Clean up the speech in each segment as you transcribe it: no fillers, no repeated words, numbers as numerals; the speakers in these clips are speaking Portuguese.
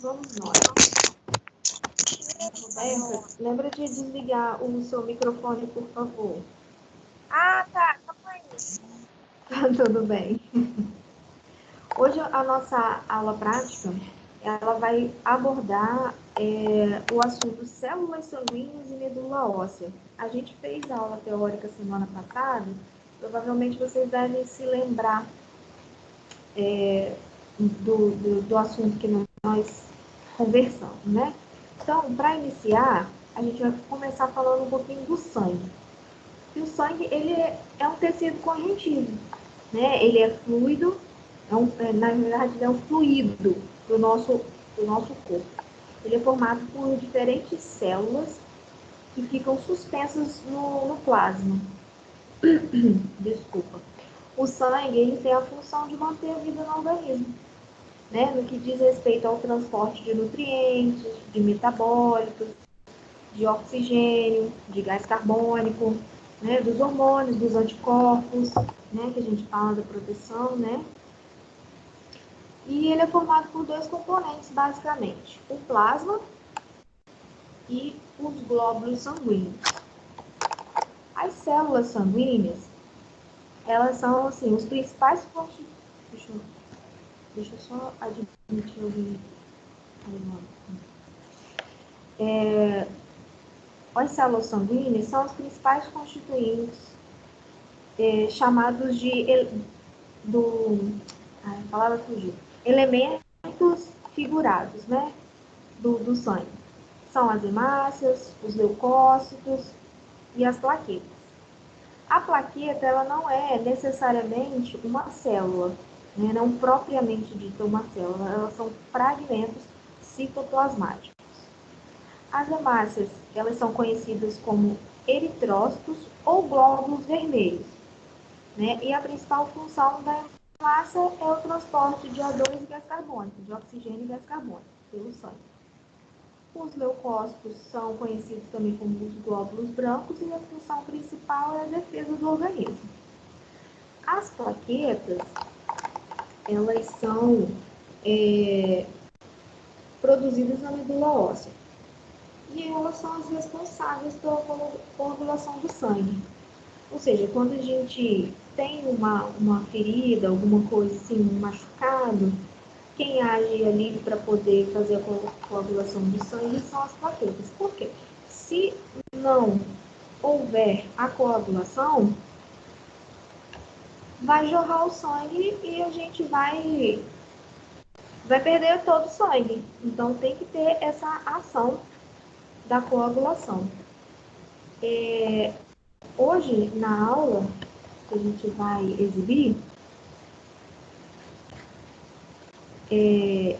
vamos nós. Roberta, lembra de desligar o seu microfone, por favor. Ah, tá. Calma aí. Tudo bem. Hoje a nossa aula prática, ela vai abordar o assunto células sanguíneas e medula óssea. A gente fez a aula teórica semana passada, provavelmente vocês devem se lembrar do assunto que nós conversamos, né? Então, para iniciar, a gente vai começar falando um pouquinho do sangue. E o sangue, ele é um tecido correntivo, né? Ele é fluido, na verdade, ele é um fluido do nosso corpo. Ele é formado por diferentes células que ficam suspensas no plasma. Desculpa. O sangue, ele tem a função de manter a vida no organismo, né? No que diz respeito ao transporte de nutrientes, de metabólitos, de oxigênio, de gás carbônico, né? Dos hormônios, dos anticorpos, né? Que a gente fala da proteção, né? E ele é formado por dois componentes, basicamente. O plasma e os glóbulos sanguíneos. As células sanguíneas, elas são, assim, os principais... Deixa eu só admitir alguém. As células sanguíneas são os principais constituintes chamados de a palavra fugiu. Elementos figurados, né, do sangue. São as hemácias, os leucócitos e as plaquetas. A plaqueta, ela não é necessariamente uma célula, né, não propriamente dita uma célula, elas são fragmentos citoplasmáticos. As hemácias, elas são conhecidas como eritrócitos ou glóbulos vermelhos, né? E a principal função da hemácia é o transporte de O2 e gás carbônico, de oxigênio e gás carbônico, pelo sangue. Os leucócitos são conhecidos também como os glóbulos brancos e a função principal é a defesa do organismo. As plaquetas, elas são produzidas na medula óssea. E elas são as responsáveis pela coagulação do sangue. Ou seja, quando a gente tem uma ferida, alguma coisa assim, um machucado, quem age ali para poder fazer a coagulação do sangue são as plaquetas. Por quê? Se não houver a coagulação, vai jorrar o sangue e a gente vai perder todo o sangue. Então tem que ter essa ação da coagulação. Hoje, na aula que a gente vai exibir,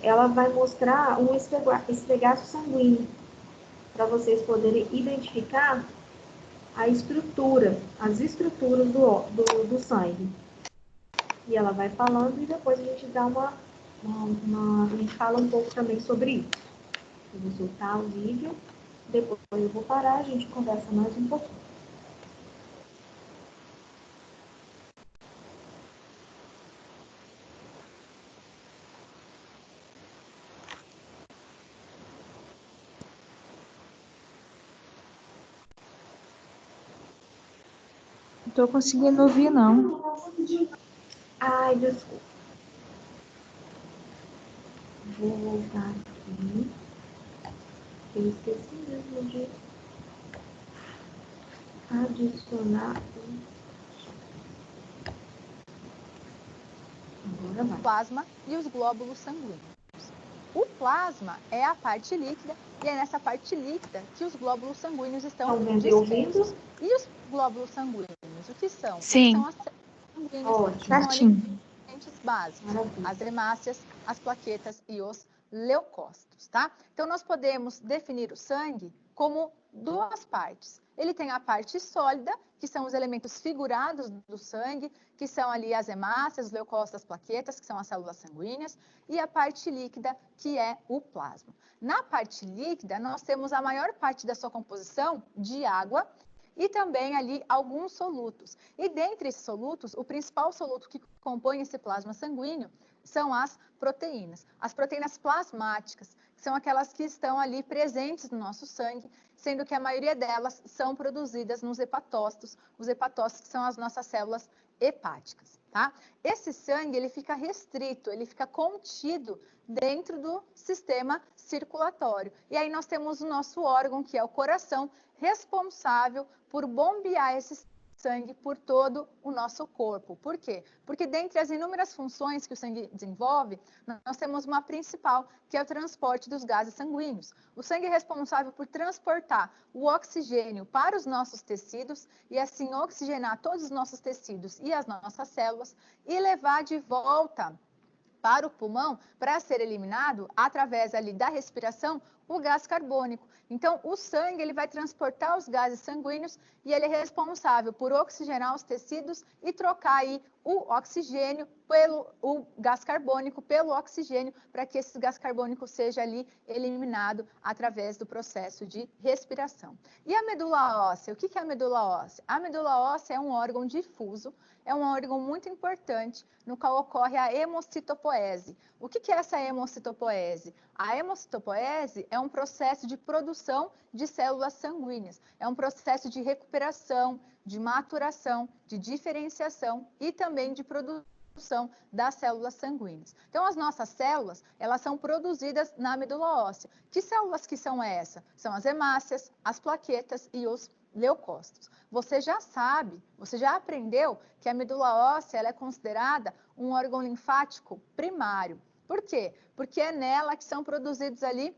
ela vai mostrar um esfregaço sanguíneo, para vocês poderem identificar a estrutura, as estruturas do sangue. E ela vai falando e depois a gente dá a gente fala um pouco também sobre isso. Eu vou soltar o vídeo, depois eu vou parar, a gente conversa mais um pouquinho. Não estou conseguindo ouvir, não. Ai, desculpa. Vou voltar aqui. Eu esqueci mesmo de adicionar. Agora vai. O plasma e os glóbulos sanguíneos. O plasma é a parte líquida e é nessa parte líquida que os glóbulos sanguíneos estão dispersos. E os glóbulos sanguíneos, o que são? Sim. São as células sanguíneas, que são ali componentes básicos, as hemácias, as plaquetas e os leucócitos, tá? Então, nós podemos definir o sangue como duas partes. Ele tem a parte sólida, que são os elementos figurados do sangue, que são ali as hemácias, os leucócitos, as plaquetas, que são as células sanguíneas, e a parte líquida, que é o plasma. Na parte líquida, nós temos a maior parte da sua composição de água e também ali alguns solutos. E dentre esses solutos, o principal soluto que compõe esse plasma sanguíneo são as proteínas plasmáticas, que são aquelas que estão ali presentes no nosso sangue, sendo que a maioria delas são produzidas nos hepatócitos, os hepatócitos que são as nossas células hepáticas, tá? Esse sangue, ele fica restrito, ele fica contido dentro do sistema circulatório. E aí nós temos o nosso órgão, que é o coração, responsável por bombear esse sangue por todo o nosso corpo. Por quê? Porque dentre as inúmeras funções que o sangue desenvolve, nós temos uma principal, que é o transporte dos gases sanguíneos. O sangue é responsável por transportar o oxigênio para os nossos tecidos e assim oxigenar todos os nossos tecidos e as nossas células e levar de volta para o pulmão para ser eliminado através ali da respiração o gás carbônico. Então, o sangue ele vai transportar os gases sanguíneos e ele é responsável por oxigenar os tecidos e trocar aí o oxigênio o gás carbônico pelo oxigênio para que esse gás carbônico seja ali eliminado através do processo de respiração. E a medula óssea? O que é a medula óssea? A medula óssea é um órgão difuso, é um órgão muito importante no qual ocorre a hemocitopoese. O que é essa hemocitopoese? A hemocitopoese é um processo de produção de células sanguíneas, é um processo de recuperação, de maturação, de diferenciação e também de produção das células sanguíneas. Então, as nossas células, elas são produzidas na medula óssea. Que células que são essas? São as hemácias, as plaquetas e os leucócitos. Você já sabe, você já aprendeu que a medula óssea ela é considerada um órgão linfático primário. Por quê? Porque é nela que são produzidos ali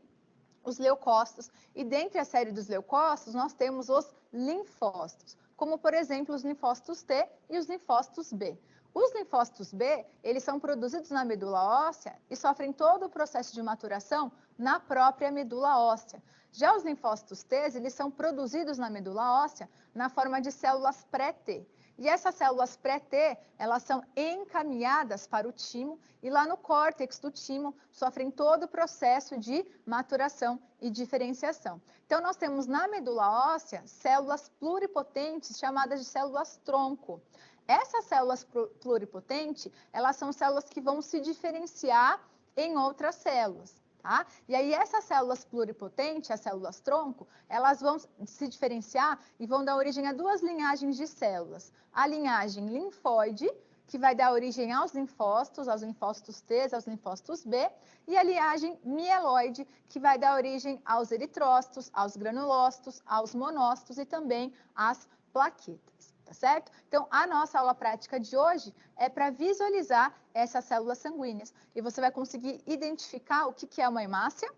os leucócitos. E dentre a série dos leucócitos, nós temos os linfócitos, como, por exemplo, os linfócitos T e os linfócitos B. Os linfócitos B, eles são produzidos na medula óssea e sofrem todo o processo de maturação na própria medula óssea. Já os linfócitos T, eles são produzidos na medula óssea na forma de células pré-T. E essas células pré-T, elas são encaminhadas para o timo e lá no córtex do timo sofrem todo o processo de maturação e diferenciação. Então, nós temos na medula óssea células pluripotentes chamadas de células tronco. Essas células pluripotentes, elas são células que vão se diferenciar em outras células. Tá? E aí essas células pluripotentes, as células tronco, elas vão se diferenciar e vão dar origem a duas linhagens de células. A linhagem linfóide, que vai dar origem aos linfócitos T, aos linfócitos B, e a linhagem mieloide, que vai dar origem aos eritrócitos, aos granulócitos, aos monócitos e também às plaquetas. Tá certo? Então, a nossa aula prática de hoje é para visualizar essas células sanguíneas. E você vai conseguir identificar o que é uma hemácia,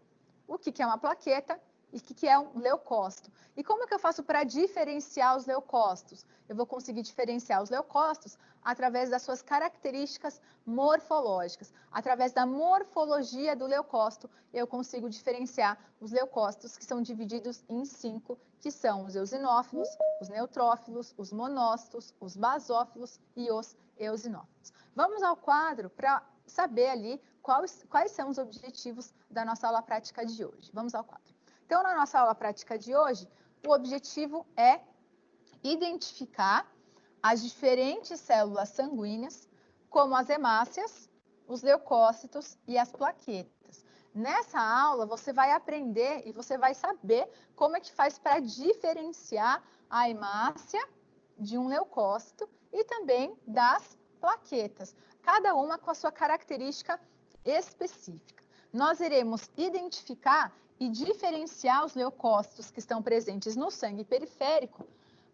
o que é uma plaqueta e o que é um leucócito. E como que eu faço para diferenciar os leucócitos? Eu vou conseguir diferenciar os leucócitos através das suas características morfológicas. Através da morfologia do leucócito, eu consigo diferenciar os leucócitos, que são divididos em 5, que são os eosinófilos, os neutrófilos, os monócitos, os basófilos e os eosinófilos. Vamos ao quadro para saber ali quais são os objetivos da nossa aula prática de hoje. Vamos ao quadro. Então, na nossa aula prática de hoje, o objetivo é identificar as diferentes células sanguíneas, como as hemácias, os leucócitos e as plaquetas. Nessa aula, você vai aprender e você vai saber como é que faz para diferenciar a hemácia de um leucócito e também das plaquetas, cada uma com a sua característica específica. Nós iremos identificar e diferenciar os leucócitos que estão presentes no sangue periférico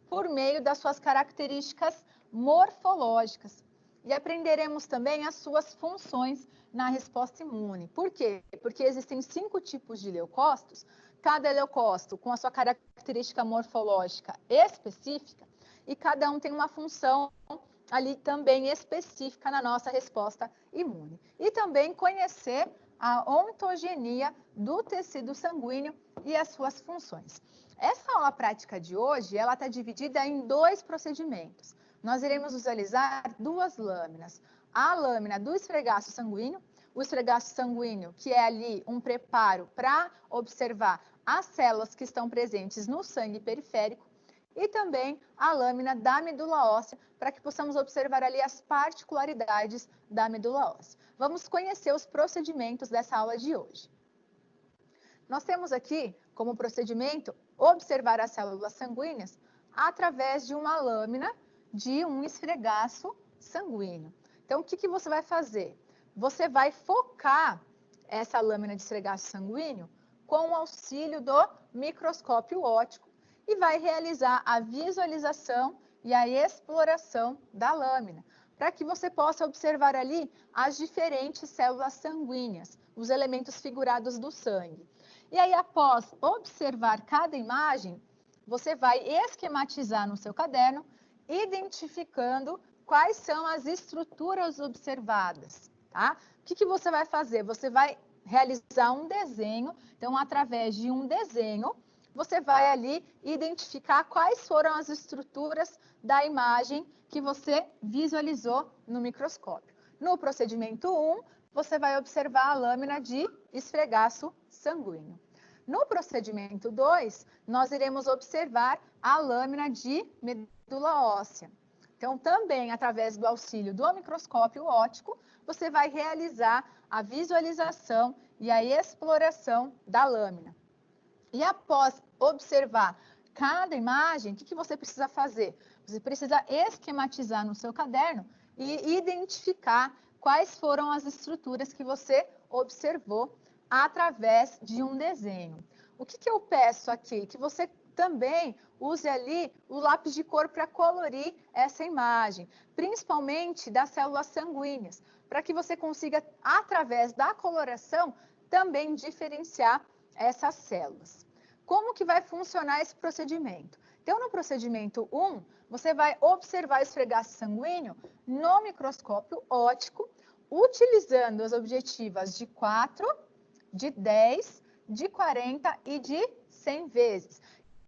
por meio das suas características morfológicas. E aprenderemos também as suas funções na resposta imune. Por quê? Porque existem 5 tipos de leucócitos, cada leucócito com a sua característica morfológica específica, e cada um tem uma função ali também específica na nossa resposta imune. E também conhecer a ontogenia do tecido sanguíneo e as suas funções. Essa aula prática de hoje, ela está dividida em 2 procedimentos. Nós iremos visualizar 2 lâminas. A lâmina do esfregaço sanguíneo, o esfregaço sanguíneo, que é ali um preparo para observar as células que estão presentes no sangue periférico, e também a lâmina da medula óssea, para que possamos observar ali as particularidades da medula óssea. Vamos conhecer os procedimentos dessa aula de hoje. Nós temos aqui, como procedimento, observar as células sanguíneas através de uma lâmina de um esfregaço sanguíneo. Então, o que você vai fazer? Você vai focar essa lâmina de esfregaço sanguíneo com o auxílio do microscópio óptico e vai realizar a visualização e a exploração da lâmina, para que você possa observar ali as diferentes células sanguíneas, os elementos figurados do sangue. E aí, após observar cada imagem, você vai esquematizar no seu caderno, identificando quais são as estruturas observadas, tá? O que você vai fazer? Você vai realizar um desenho, então, através de um desenho, você vai ali identificar quais foram as estruturas da imagem que você visualizou no microscópio. No procedimento 1, você vai observar a lâmina de esfregaço sanguíneo. No procedimento 2, nós iremos observar a lâmina de medula óssea. Então, também, através do auxílio do microscópio óptico, você vai realizar a visualização e a exploração da lâmina. E após observar cada imagem, o que você precisa fazer? Você precisa esquematizar no seu caderno e identificar quais foram as estruturas que você observou através de um desenho. O que eu peço aqui? Que você também use ali o lápis de cor para colorir essa imagem, principalmente das células sanguíneas, para que você consiga, através da coloração, também diferenciar essas células. Como que vai funcionar esse procedimento? Então, no procedimento 1, você vai observar o esfregaço sanguíneo no microscópio óptico, utilizando as objetivas de 4, de 10, de 40 e de 100 vezes.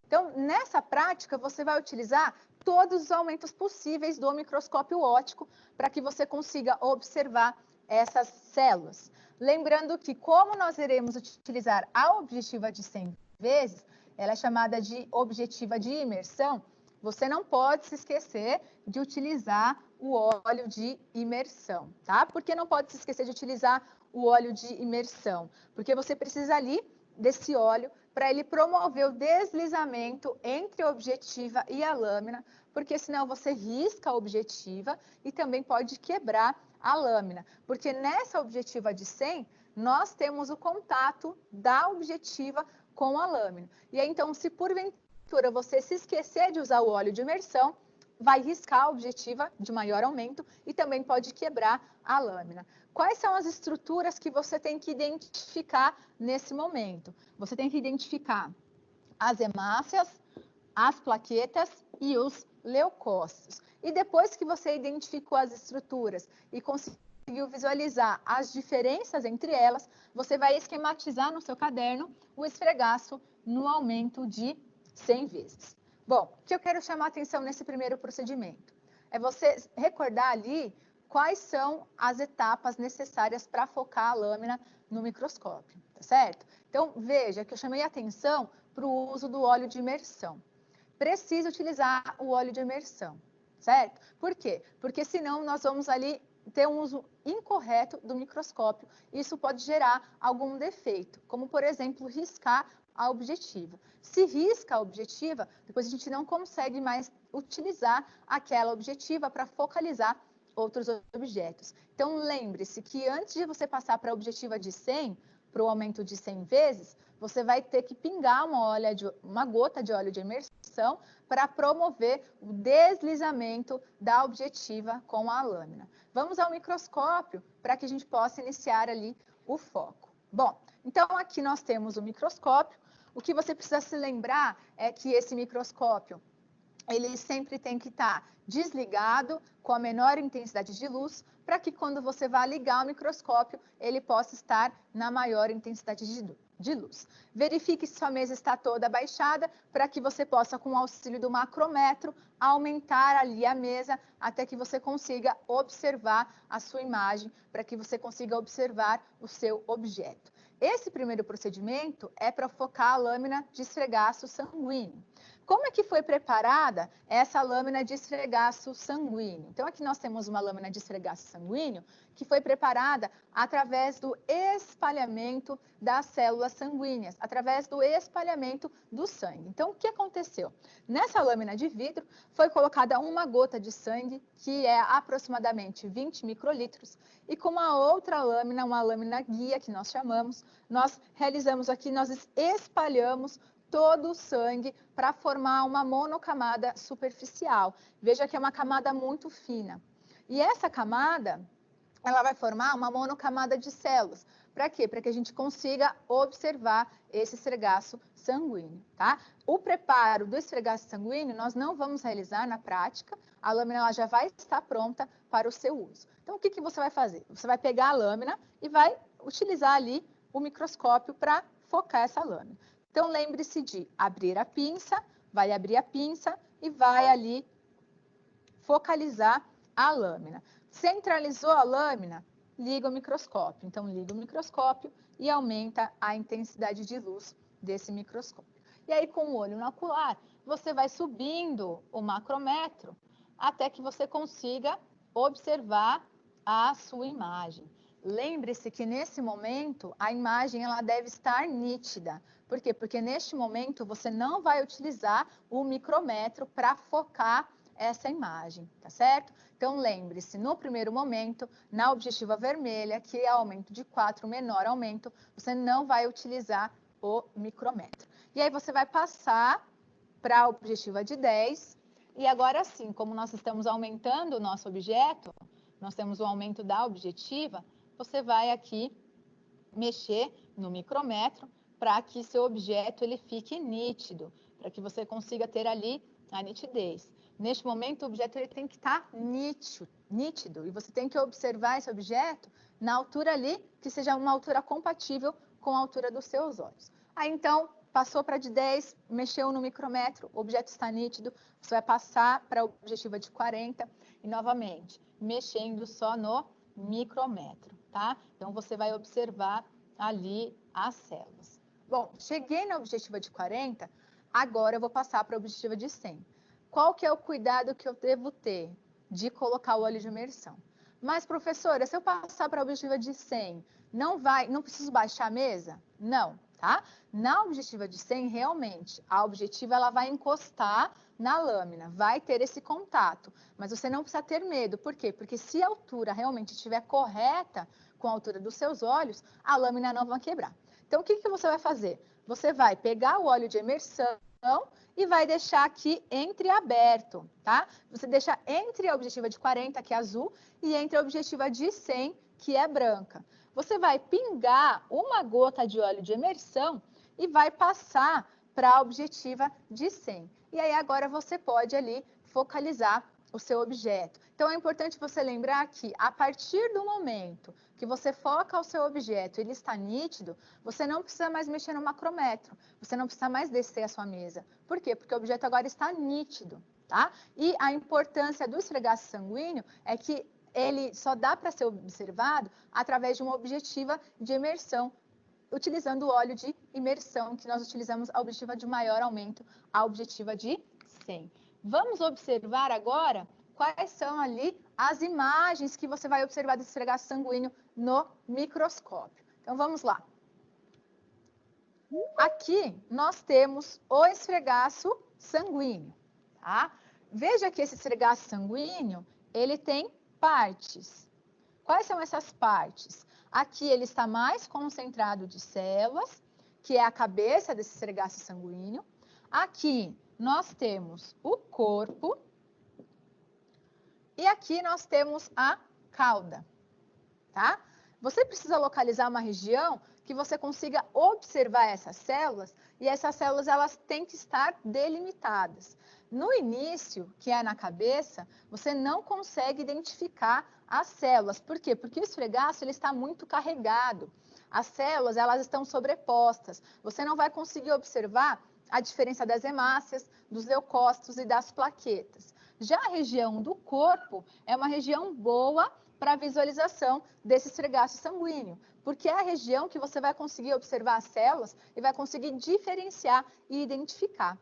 Então, nessa prática, você vai utilizar todos os aumentos possíveis do microscópio óptico para que você consiga observar essas células. Lembrando que, como nós iremos utilizar a objetiva de 100 vezes, ela é chamada de objetiva de imersão, você não pode se esquecer de utilizar o óleo de imersão, tá? Por que não pode se esquecer de utilizar o óleo de imersão? Porque você precisa ali desse óleo para ele promover o deslizamento entre a objetiva e a lâmina, porque senão você risca a objetiva e também pode quebrar a lâmina, porque nessa objetiva de 100, nós temos o contato da objetiva com a lâmina. E aí, então, se porventura você se esquecer de usar o óleo de imersão, vai riscar a objetiva de maior aumento e também pode quebrar a lâmina. Quais são as estruturas que você tem que identificar nesse momento? Você tem que identificar as hemácias, as plaquetas e os leucócitos. E depois que você identificou as estruturas e conseguiu visualizar as diferenças entre elas, você vai esquematizar no seu caderno o esfregaço no aumento de 100 vezes. Bom, o que eu quero chamar a atenção nesse primeiro procedimento é você recordar ali quais são as etapas necessárias para focar a lâmina no microscópio, tá certo? Então, veja que eu chamei a atenção para o uso do óleo de imersão. Precisa utilizar o óleo de imersão, certo? Por quê? Porque senão nós vamos ali ter um uso incorreto do microscópio. Isso pode gerar algum defeito, como, por exemplo, riscar a objetiva. Se risca a objetiva, depois a gente não consegue mais utilizar aquela objetiva para focalizar outros objetos. Então, lembre-se que antes de você passar para a objetiva de 100, para o aumento de 100 vezes, você vai ter que pingar uma gota de óleo de imersão para promover o deslizamento da objetiva com a lâmina. Vamos ao microscópio para que a gente possa iniciar ali o foco. Bom, então aqui nós temos o microscópio. O que você precisa se lembrar é que esse microscópio, ele sempre tem que estar desligado com a menor intensidade de luz, para que quando você vá ligar o microscópio, ele possa estar na maior intensidade de luz. Verifique se sua mesa está toda baixada, para que você possa, com o auxílio do macrômetro, aumentar ali a mesa, até que você consiga observar a sua imagem, para que você consiga observar o seu objeto. Esse primeiro procedimento é para focar a lâmina de esfregaço sanguíneo. Como é que foi preparada essa lâmina de esfregaço sanguíneo? Então, aqui nós temos uma lâmina de esfregaço sanguíneo que foi preparada através do espalhamento das células sanguíneas, através do espalhamento do sangue. Então, o que aconteceu? Nessa lâmina de vidro foi colocada uma gota de sangue, que é aproximadamente 20 microlitros, e com uma outra lâmina, uma lâmina guia, que nós chamamos, nós realizamos aqui, nós espalhamos todo o sangue para formar uma monocamada superficial. Veja que é uma camada muito fina. E essa camada, ela vai formar uma monocamada de células. Para quê? Para que a gente consiga observar esse esfregaço sanguíneo, tá? O preparo do esfregaço sanguíneo nós não vamos realizar na prática, a lâmina ela já vai estar pronta para o seu uso. Então, o que, que você vai fazer? Você vai pegar a lâmina e vai utilizar ali o microscópio para focar essa lâmina. Então, lembre-se de abrir a pinça, vai abrir a pinça e vai ali focalizar a lâmina. Centralizou a lâmina, liga o microscópio. Então, liga o microscópio e aumenta a intensidade de luz desse microscópio. E aí, com o olho no ocular, você vai subindo o macrômetro até que você consiga observar a sua imagem. Lembre-se que nesse momento a imagem ela deve estar nítida. Por quê? Porque neste momento você não vai utilizar o micrômetro para focar essa imagem, tá certo? Então lembre-se, no primeiro momento, na objetiva vermelha, que é aumento de 4, menor aumento, você não vai utilizar o micrômetro. E aí você vai passar para a objetiva de 10, e agora sim, como nós estamos aumentando o nosso objeto, nós temos o aumento da objetiva, você vai aqui mexer no micrômetro para que seu objeto ele fique nítido, para que você consiga ter ali a nitidez. Neste momento, o objeto ele tem que estar nítido, e você tem que observar esse objeto na altura ali, que seja uma altura compatível com a altura dos seus olhos. Aí, então, passou para de 10, mexeu no micrômetro, o objeto está nítido, você vai passar para a objetiva de 40 e, novamente, mexendo só no micrômetro, tá? Então, você vai observar ali as células. Bom, cheguei na objetiva de 40, agora eu vou passar para a objetiva de 100. Qual que é o cuidado que eu devo ter de colocar o óleo de imersão? Mas, professora, se eu passar para a objetiva de 100, não preciso baixar a mesa? Não, tá? Na objetiva de 100, realmente, a objetiva ela vai encostar na lâmina, vai ter esse contato, mas você não precisa ter medo. Por quê? Porque se a altura realmente estiver correta com a altura dos seus olhos, a lâmina não vai quebrar. Então, o que, que você vai fazer? Você vai pegar o óleo de imersão e vai deixar aqui entreaberto, tá? Você deixa entre a objetiva de 40, que é azul, e entre a objetiva de 100, que é branca. Você vai pingar uma gota de óleo de imersão e vai passar para a objetiva de 100. E aí agora você pode ali focalizar o seu objeto. Então é importante você lembrar que a partir do momento que você foca o seu objeto e ele está nítido, você não precisa mais mexer no macrômetro, você não precisa mais descer a sua mesa. Por quê? Porque o objeto agora está nítido, tá? E a importância do esfregaço sanguíneo é que ele só dá para ser observado através de uma objetiva de imersão, utilizando o óleo de imersão, que nós utilizamos a objetiva de maior aumento, a objetiva de 100. Vamos observar agora quais são ali as imagens que você vai observar desse esfregaço sanguíneo no microscópio. Então, vamos lá. Aqui nós temos o esfregaço sanguíneo, tá? Veja que esse esfregaço sanguíneo, ele tem partes. Quais são essas partes? Aqui ele está mais concentrado de células, que é a cabeça desse esfregaço sanguíneo. Aqui nós temos o corpo. E aqui nós temos a cauda, tá? Você precisa localizar uma região que você consiga observar essas células, e essas células elas têm que estar delimitadas. No início, que é na cabeça, você não consegue identificar as células. Por quê? Porque o esfregaço ele está muito carregado. As células elas estão sobrepostas. Você não vai conseguir observar a diferença das hemácias, dos leucócitos e das plaquetas. Já a região do corpo é uma região boa para a visualização desse esfregaço sanguíneo, porque é a região que você vai conseguir observar as células e vai conseguir diferenciar e identificar.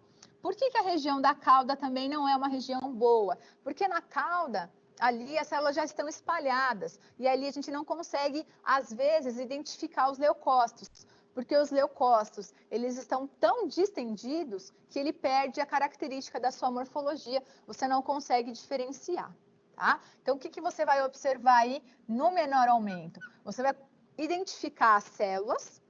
Por que a região da cauda também não é uma região boa? Porque na cauda, ali as células já estão espalhadas e ali a gente não consegue, às vezes, identificar os leucócitos, porque os leucócitos, eles estão tão distendidos que ele perde a característica da sua morfologia, você não consegue diferenciar, tá? Então, o que você vai observar aí no menor aumento? Você vai identificar as células,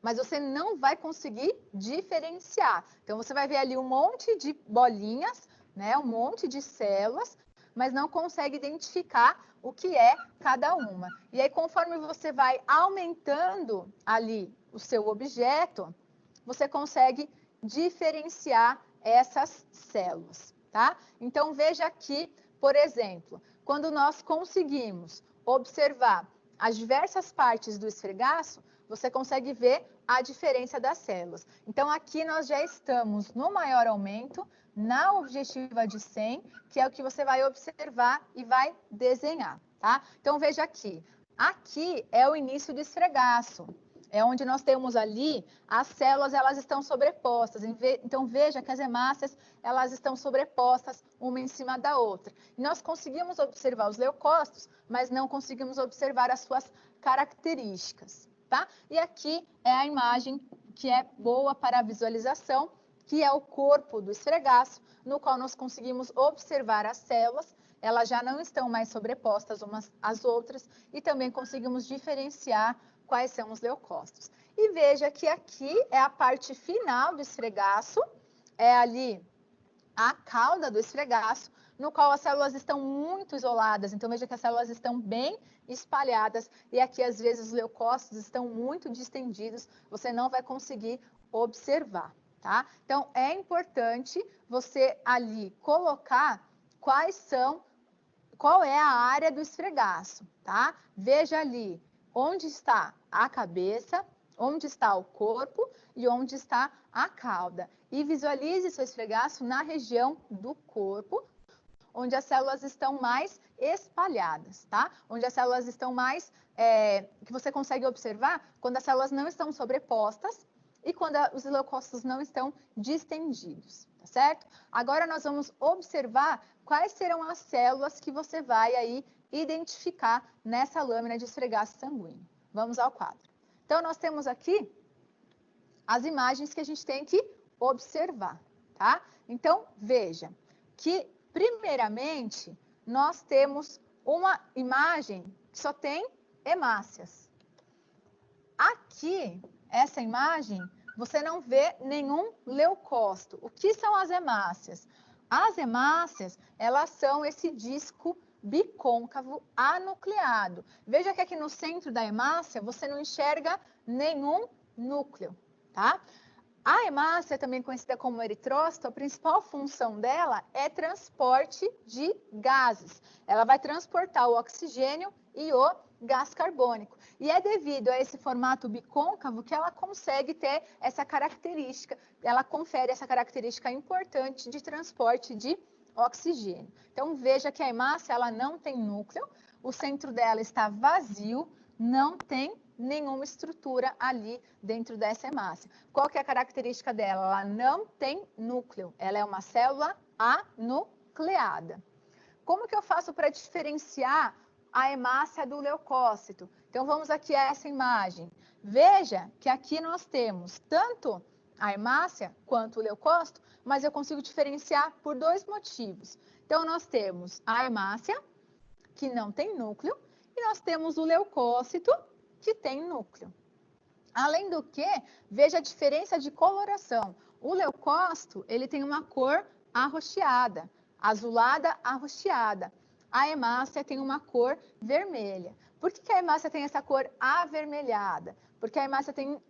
mas você não vai conseguir diferenciar. Então, você vai ver ali um monte de bolinhas, né, um monte de células, mas não consegue identificar o que é cada uma. E aí, conforme você vai aumentando ali o seu objeto, você consegue diferenciar essas células, tá? Então, veja aqui, por exemplo, quando nós conseguimos observar as diversas partes do esfregaço, você consegue ver a diferença das células. Então, aqui nós já estamos no maior aumento, na objetiva de 100, que é o que você vai observar e vai desenhar, tá? Então, veja aqui. Aqui é o início do esfregaço. É onde nós temos ali, as células, elas estão sobrepostas. Então, veja que as hemácias, elas estão sobrepostas uma em cima da outra. E nós conseguimos observar os leucócitos, mas não conseguimos observar as suas características, tá? E aqui é a imagem que é boa para a visualização, que é o corpo do esfregaço, no qual nós conseguimos observar as células, elas já não estão mais sobrepostas umas às outras, e também conseguimos diferenciar quais são os leucócitos. E veja que aqui é a parte final do esfregaço, é ali a cauda do esfregaço, no qual as células estão muito isoladas. Então, veja que as células estão bem espalhadas e aqui, às vezes, os leucócitos estão muito distendidos, você não vai conseguir observar, tá? Então, é importante você ali colocar qual é a área do esfregaço, tá? Veja ali onde está a cabeça, onde está o corpo e onde está a cauda. E visualize seu esfregaço na região do corpo, onde as células estão mais espalhadas, tá? Onde as células estão mais, que você consegue observar quando as células não estão sobrepostas e quando os leucócitos não estão distendidos, tá certo? Agora nós vamos observar quais serão as células que você vai aí identificar nessa lâmina de esfregaço sanguíneo. Vamos ao quadro. Então, nós temos aqui as imagens que a gente tem que observar, tá? Então, veja que, primeiramente, nós temos uma imagem que só tem hemácias. Aqui, essa imagem, você não vê nenhum leucócito. O que são as hemácias? As hemácias, elas são esse disco bicôncavo anucleado. Veja que aqui no centro da hemácia você não enxerga nenhum núcleo, tá? A hemácia, também conhecida como eritrócito, a principal função dela é transporte de gases. Ela vai transportar o oxigênio e o gás carbônico. E é devido a esse formato bicôncavo que ela consegue ter essa característica, ela confere essa característica importante de transporte de oxigênio. Então, veja que a hemácia, ela não tem núcleo, o centro dela está vazio, não tem nenhuma estrutura ali dentro dessa hemácia. Qual que é a característica dela? Ela não tem núcleo, ela é uma célula anucleada. Como que eu faço para diferenciar a hemácia do leucócito? Então, vamos aqui a essa imagem. Veja que aqui nós temos tanto a hemácia quanto o leucócito, mas eu consigo diferenciar por dois motivos. Então, nós temos a hemácia, que não tem núcleo, e nós temos o leucócito, que tem núcleo. Além do que, veja a diferença de coloração. O leucócito, ele tem uma cor arroxeada, azulada arroxeada. A hemácia tem uma cor vermelha. Por que a hemácia tem essa cor avermelhada? Porque a hemácia tem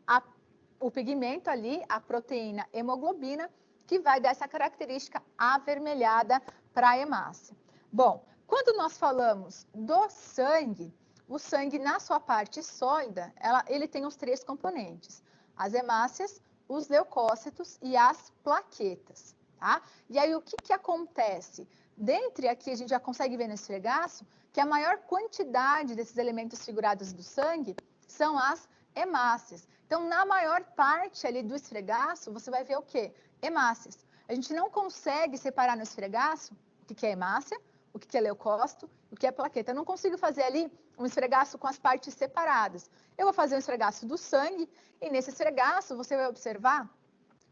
o pigmento ali, a proteína hemoglobina, que vai dar essa característica avermelhada para a hemácia. Bom, quando nós falamos do sangue, o sangue, na sua parte sólida, ele tem os três componentes: as hemácias, os leucócitos e as plaquetas, tá? E aí, o que acontece? Dentre aqui, a gente já consegue ver no esfregaço que a maior quantidade desses elementos figurados do sangue são as hemácias. Então, na maior parte ali do esfregaço, você vai ver o quê? hemácias. A gente não consegue separar no esfregaço o que é hemácia, o que é leucócito, o que é plaqueta. Eu não consigo fazer ali um esfregaço com as partes separadas. Eu vou fazer um esfregaço do sangue e nesse esfregaço você vai observar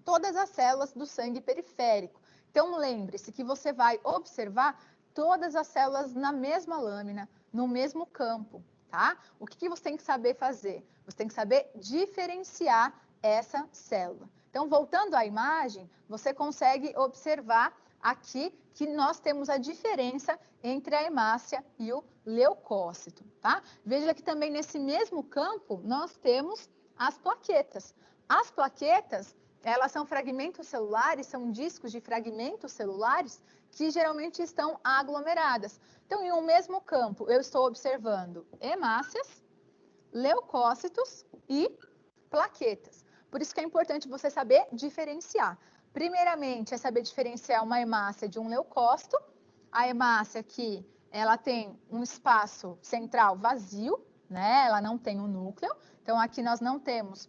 todas as células do sangue periférico. Então, lembre-se que você vai observar todas as células na mesma lâmina, no mesmo campo, tá? O que você tem que saber fazer? Você tem que saber diferenciar essa célula. Então, voltando à imagem, você consegue observar aqui que nós temos a diferença entre a hemácia e o leucócito, tá? Veja que também nesse mesmo campo nós temos as plaquetas. As plaquetas, elas são fragmentos celulares, são discos de fragmentos celulares que geralmente estão aglomeradas. Então, em um mesmo campo, eu estou observando hemácias, leucócitos e plaquetas. Por isso que é importante você saber diferenciar. Primeiramente, é saber diferenciar uma hemácia de um leucócito. A hemácia aqui, ela tem um espaço central vazio, né? Ela não tem um núcleo. Então, aqui nós não temos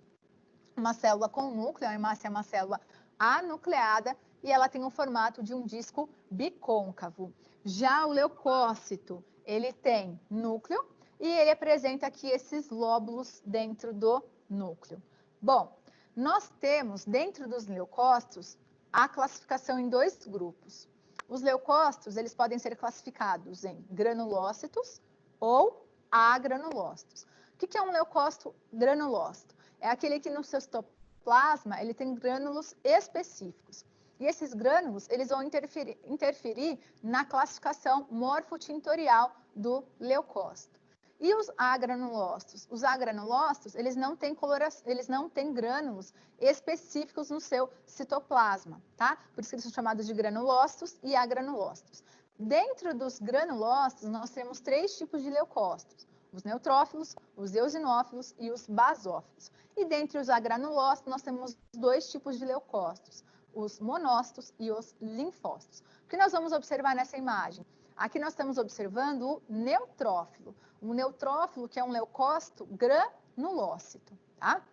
uma célula com núcleo, a hemácia é uma célula anucleada e ela tem o formato de um disco bicôncavo. Já o leucócito, ele tem núcleo e ele apresenta aqui esses lóbulos dentro do núcleo. Bom, nós temos dentro dos leucócitos a classificação em dois grupos. Os leucócitos, eles podem ser classificados em granulócitos ou agranulócitos. O que é um leucócito granulócito? É aquele que no seu citoplasma ele tem grânulos específicos. E esses grânulos eles vão interferir na classificação morfotintorial do leucócito. E os agranulócitos? Os agranulócitos, eles não têm coloração, eles não têm grânulos específicos no seu citoplasma, tá? Por isso que eles são chamados de granulócitos e agranulócitos. Dentro dos granulócitos, nós temos três tipos de leucócitos: os neutrófilos, os eosinófilos e os basófilos. E dentre os agranulócitos, nós temos dois tipos de leucócitos: os monócitos e os linfócitos. O que nós vamos observar nessa imagem? Aqui nós estamos observando o neutrófilo. O neutrófilo, que é um leucócito granulócito, tá?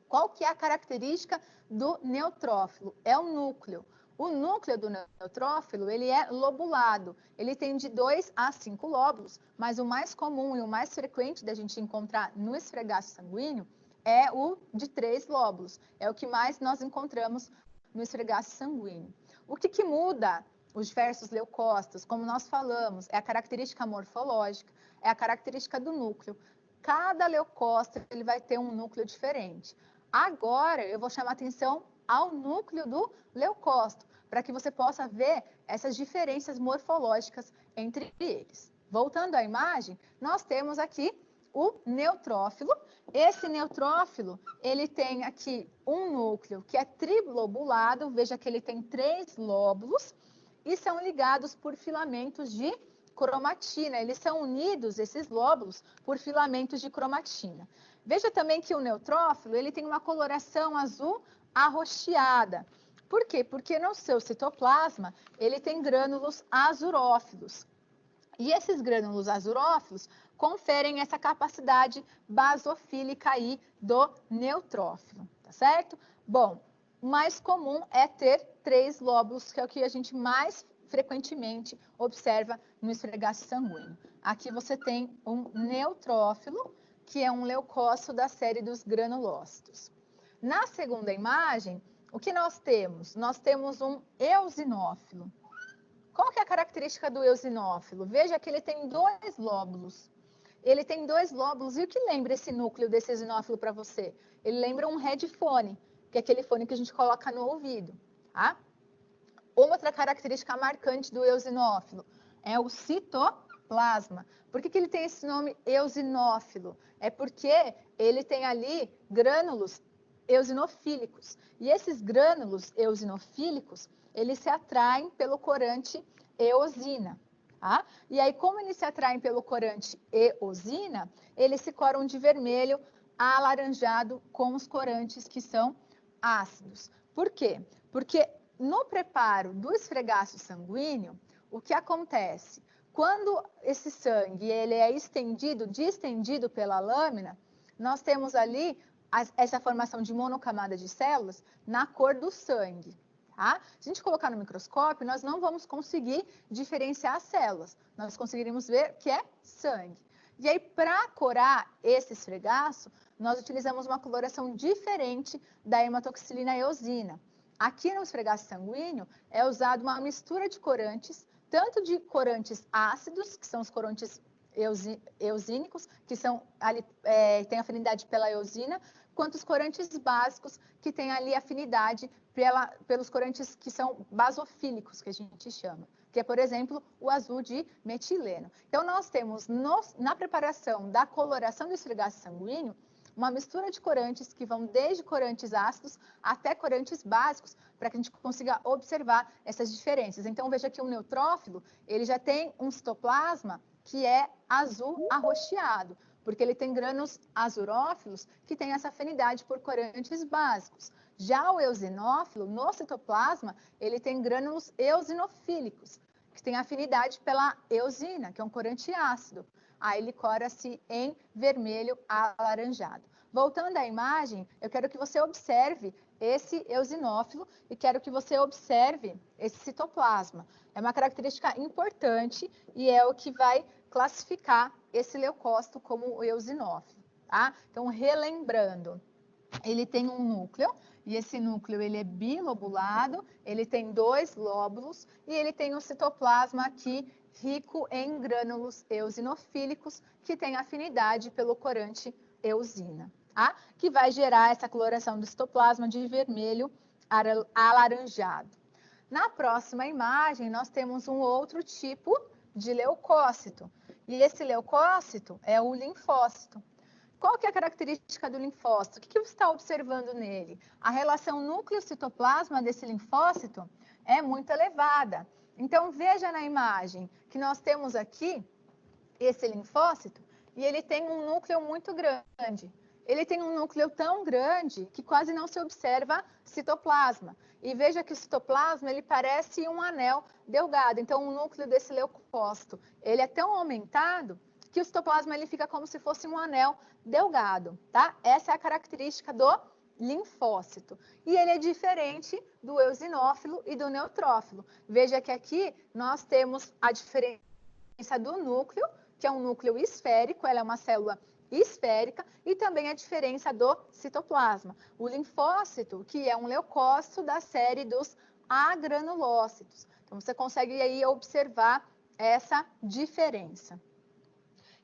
Qual que é a característica do neutrófilo? É o núcleo. O núcleo do neutrófilo, ele é lobulado. Ele tem de 2 a 5 lóbulos, mas o mais comum e o mais frequente da gente encontrar no esfregaço sanguíneo é o de 3 lóbulos. É o que mais nós encontramos no esfregaço sanguíneo. O que muda os diversos leucócitos, como nós falamos, é a característica morfológica, é a característica do núcleo. Cada leucócito ele vai ter um núcleo diferente. Agora, eu vou chamar atenção ao núcleo do leucócito, para que você possa ver essas diferenças morfológicas entre eles. Voltando à imagem, nós temos aqui o neutrófilo. Esse neutrófilo, ele tem aqui um núcleo que é trilobulado, veja que ele tem 3 lóbulos, e são ligados por filamentos de cromatina. Eles são unidos, esses lóbulos, por filamentos de cromatina. Veja também que o neutrófilo ele tem uma coloração azul arroxeada. Por quê? Porque no seu citoplasma ele tem grânulos azurófilos. E esses grânulos azurófilos conferem essa capacidade basofílica aí do neutrófilo, tá certo? Bom, o mais comum é ter 3 lóbulos, que é o que a gente mais frequentemente observa no esfregaço sanguíneo. Aqui você tem um neutrófilo, que é um leucócito da série dos granulócitos. Na segunda imagem, o que nós temos? Nós temos um eosinófilo. Qual que é a característica do eosinófilo? Veja que ele tem 2 lóbulos. Ele tem 2 lóbulos. E o que lembra esse núcleo desse eosinófilo para você? Ele lembra um headphone, que é aquele fone que a gente coloca no ouvido, tá? Outra característica marcante do eosinófilo é o citoplasma. Por que ele tem esse nome eosinófilo? É porque ele tem ali grânulos eosinofílicos. E esses grânulos eosinofílicos, eles se atraem pelo corante eosina. Tá? E aí, como eles se atraem pelo corante eosina, eles se coram de vermelho alaranjado com os corantes que são ácidos. Por quê? Porque no preparo do esfregaço sanguíneo, o que acontece? Quando esse sangue ele é distendido pela lâmina, nós temos ali essa formação de monocamada de células na cor do sangue. tá? Se a gente colocar no microscópio, nós não vamos conseguir diferenciar as células. Nós conseguiríamos ver que é sangue. E aí, para corar esse esfregaço, nós utilizamos uma coloração diferente da hematoxilina eosina. Aqui no esfregaço sanguíneo é usada uma mistura de corantes, tanto de corantes ácidos, que são os corantes eosínicos, que são ali, têm afinidade pela eosina, quanto os corantes básicos, que têm ali afinidade pelos corantes que são basofílicos, que a gente chama, que é, por exemplo, o azul de metileno. Então, nós temos na preparação da coloração do esfregaço sanguíneo, uma mistura de corantes que vão desde corantes ácidos até corantes básicos, para que a gente consiga observar essas diferenças. Então, veja que o neutrófilo, ele já tem um citoplasma que é azul arroxeado, porque ele tem grânulos azurófilos que têm essa afinidade por corantes básicos. Já o eosinófilo, no citoplasma, ele tem grânulos eosinofílicos, que têm afinidade pela eosina, que é um corante ácido. Aí ele cora-se em vermelho alaranjado. Voltando à imagem, eu quero que você observe esse eosinófilo e quero que você observe esse citoplasma. É uma característica importante e é o que vai classificar esse leucócito como o eosinófilo, tá? Então, relembrando, ele tem um núcleo, e esse núcleo ele é bilobulado, ele tem 2 lóbulos, e ele tem um citoplasma aqui rico em grânulos eosinofílicos, que tem afinidade pelo corante eosina, tá? Que vai gerar essa coloração do citoplasma de vermelho alaranjado. Na próxima imagem, nós temos um outro tipo de leucócito, e esse leucócito é o linfócito. Qual que é a característica do linfócito? O que você está observando nele? A relação núcleo-citoplasma desse linfócito é muito elevada. Então, veja na imagem que nós temos aqui esse linfócito e ele tem um núcleo muito grande. Ele tem um núcleo tão grande que quase não se observa citoplasma. E veja que o citoplasma, ele parece um anel delgado. Então, o núcleo desse leucócito, ele é tão aumentado que o citoplasma ele fica como se fosse um anel delgado, tá? Essa é a característica do linfócito. E ele é diferente do eosinófilo e do neutrófilo. Veja que aqui nós temos a diferença do núcleo, que é um núcleo esférico, ela é uma célula esférica, e também a diferença do citoplasma. O linfócito, que é um leucócito da série dos agranulócitos. Então, você consegue aí observar essa diferença.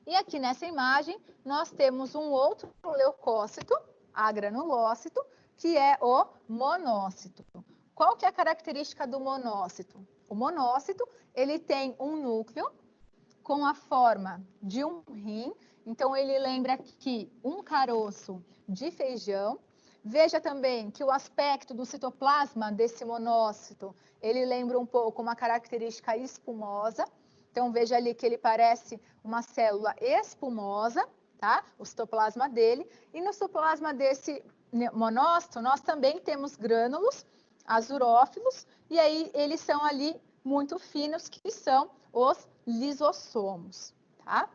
E aqui nessa imagem, nós temos um outro leucócito, agranulócito, que é o monócito. Qual que é a característica do monócito? O monócito, ele tem um núcleo com a forma de um rim, então ele lembra aqui um caroço de feijão. Veja também que o aspecto do citoplasma desse monócito, ele lembra um pouco uma característica espumosa. Então, veja ali que ele parece uma célula espumosa, tá? O citoplasma dele. E no citoplasma desse monócito, nós também temos grânulos azurófilos, e aí eles são ali muito finos, que são os lisossomos, tá?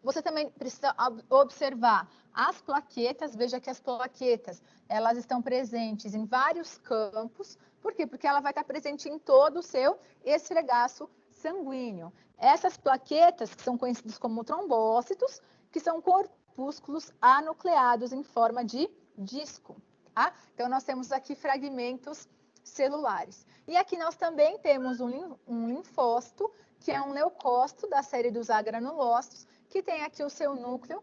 Você também precisa observar as plaquetas. Veja que as plaquetas, elas estão presentes em vários campos. Por quê? Porque ela vai estar presente em todo o seu esfregaço sanguíneo. Essas plaquetas, que são conhecidas como trombócitos, que são corpúsculos anucleados em forma de disco, tá? Então, nós temos aqui fragmentos celulares. E aqui nós também temos um linfócito, que é um leucócito da série dos agranulócitos, que tem aqui o seu núcleo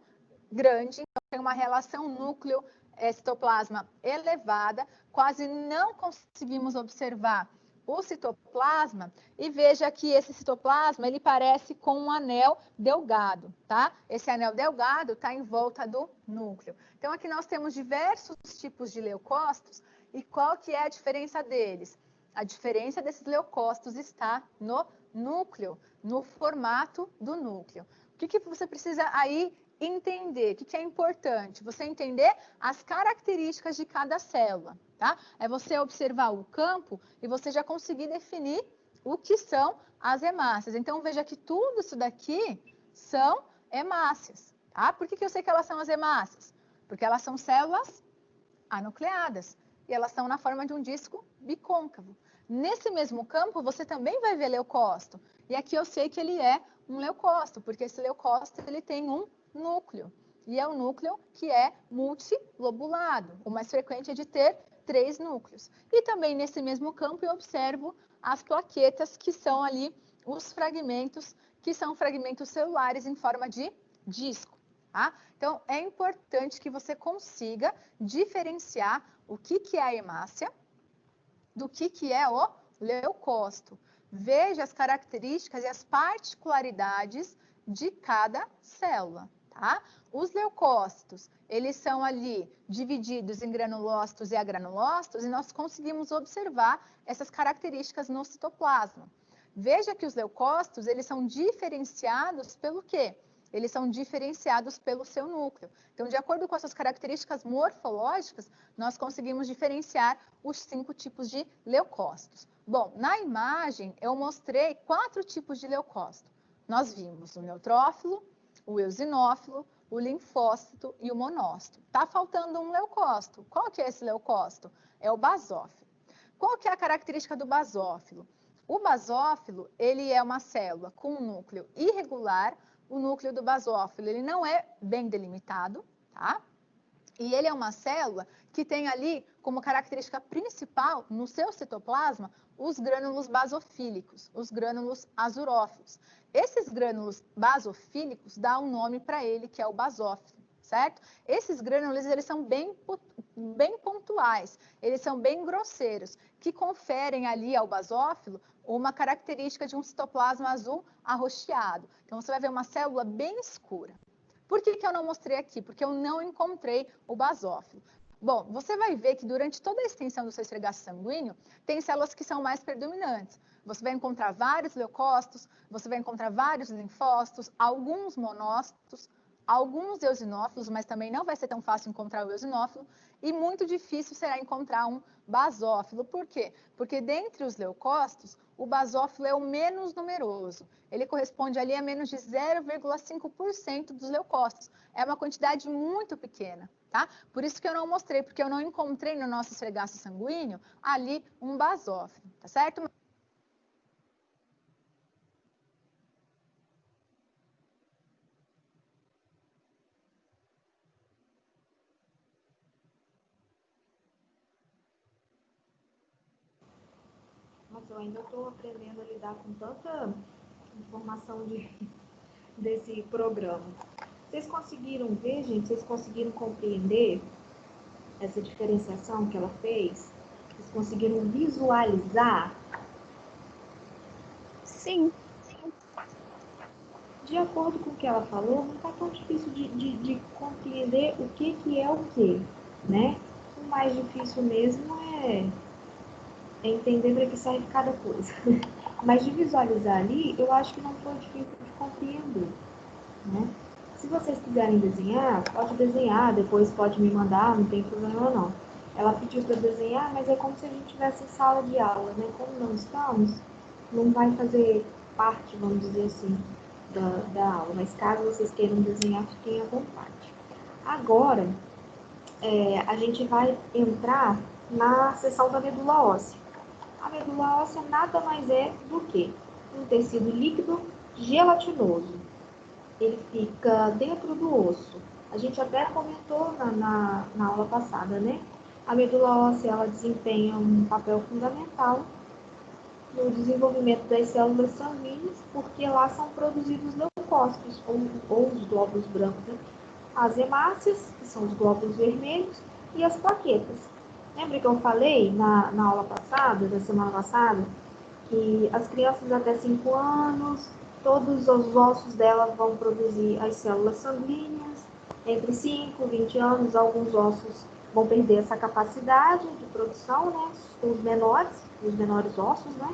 grande, então tem uma relação núcleo-citoplasma elevada, quase não conseguimos observar o citoplasma, e veja que esse citoplasma, ele parece com um anel delgado, tá? Esse anel delgado está em volta do núcleo. Então, aqui nós temos diversos tipos de leucócitos, e qual que é a diferença deles? A diferença desses leucócitos está no núcleo, no formato do núcleo. O que você precisa aí entender? O que é importante? Você entender as características de cada célula, tá? É você observar o campo e você já conseguir definir o que são as hemácias. Então, veja que tudo isso daqui são hemácias, tá? Por que eu sei que elas são as hemácias? Porque elas são células anucleadas. e elas estão na forma de um disco bicôncavo. Nesse mesmo campo, você também vai ver leucócito. E aqui eu sei que ele é um leucócito, porque esse leucócito ele tem um núcleo. E é um núcleo que é multilobulado. O mais frequente é de ter 3 núcleos. E também nesse mesmo campo eu observo as plaquetas, que são ali os fragmentos, que são fragmentos celulares em forma de disco. Tá? Então, é importante que você consiga diferenciar o que é a hemácia do que é o leucócito. Veja as características e as particularidades de cada célula, tá? Os leucócitos, eles são ali divididos em granulócitos e agranulócitos, e nós conseguimos observar essas características no citoplasma. Veja que os leucócitos, eles são diferenciados pelo quê? Eles são diferenciados pelo seu núcleo. Então, de acordo com essas características morfológicas, nós conseguimos diferenciar os 5 tipos de leucócitos. Bom, na imagem, eu mostrei 4 tipos de leucócito. Nós vimos o neutrófilo, o eosinófilo, o linfócito e o monócito. Está faltando um leucócito. Qual que é esse leucócito? É o basófilo. Qual que é a característica do basófilo? O basófilo, ele é uma célula com um núcleo irregular. O núcleo do basófilo, ele não é bem delimitado, tá? E ele é uma célula que tem ali como característica principal no seu citoplasma os grânulos basofílicos, os grânulos azurófilos. Esses grânulos basofílicos dão um nome para ele, que é o basófilo, certo? Esses grânulos, eles são bem pontuais, eles são bem grosseiros, que conferem ali ao basófilo uma característica de um citoplasma azul arroxeado. Então, você vai ver uma célula bem escura. Por que eu não mostrei aqui? Porque eu não encontrei o basófilo. Bom, você vai ver que durante toda a extensão do seu esfregaço sanguíneo, tem células que são mais predominantes. Você vai encontrar vários leucócitos, você vai encontrar vários linfócitos, alguns monócitos, alguns eosinófilos, mas também não vai ser tão fácil encontrar o eosinófilo, e muito difícil será encontrar um basófilo. Por quê? Porque dentre os leucócitos, o basófilo é o menos numeroso. Ele corresponde ali a menos de 0,5% dos leucócitos. É uma quantidade muito pequena, tá? Por isso que eu não mostrei, porque eu não encontrei no nosso esfregaço sanguíneo ali um basófilo, tá certo? Mas eu ainda estou aprendendo a lidar com tanta informação desse programa. Vocês conseguiram ver, gente? Vocês conseguiram compreender essa diferenciação que ela fez? Vocês conseguiram visualizar? Sim. De acordo com o que ela falou, não está tão difícil de compreender o que é o que, né? O mais difícil mesmo é entender para que serve cada coisa. Mas de visualizar ali, eu acho que não foi difícil de compreender, né? Se vocês quiserem desenhar, pode desenhar, depois pode me mandar, não tem problema não. Ela pediu para desenhar, mas é como se a gente estivesse em sala de aula, né? Como não estamos, não vai fazer parte, vamos dizer assim, da aula. Mas caso vocês queiram desenhar, fiquem à vontade. Agora, a gente vai entrar na seção da medula óssea. A medula óssea nada mais é do que um tecido líquido gelatinoso. Ele fica dentro do osso. A gente até comentou na aula passada, né? A medula óssea, ela desempenha um papel fundamental no desenvolvimento das células sanguíneas, porque lá são produzidos leucócitos, ou os glóbulos brancos, né? As hemácias, que são os glóbulos vermelhos, e as plaquetas. Lembra que eu falei na aula passada, da semana passada, que as crianças até 5 anos, todos os ossos dela vão produzir as células sanguíneas. Entre 5 e 20 anos, alguns ossos vão perder essa capacidade de produção, né? Os menores ossos, né?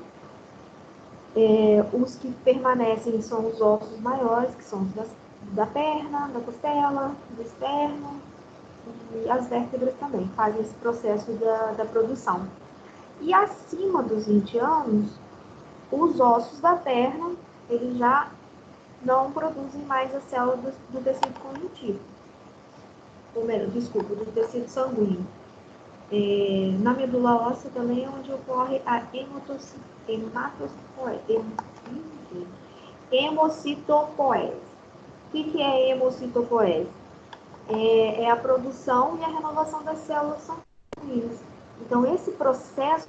Os que permanecem são os ossos maiores, que são os da perna, da costela, do externo, e as vértebras também fazem esse processo da produção. E acima dos 20 anos, os ossos da perna, eles já não produzem mais as células do tecido conjuntivo. Ou melhor, desculpa, do tecido sanguíneo. Na medula óssea também é onde ocorre a hemocitopoese. O que é hemocitopoese? É a produção e a renovação das células sanguíneas. Então, esse processo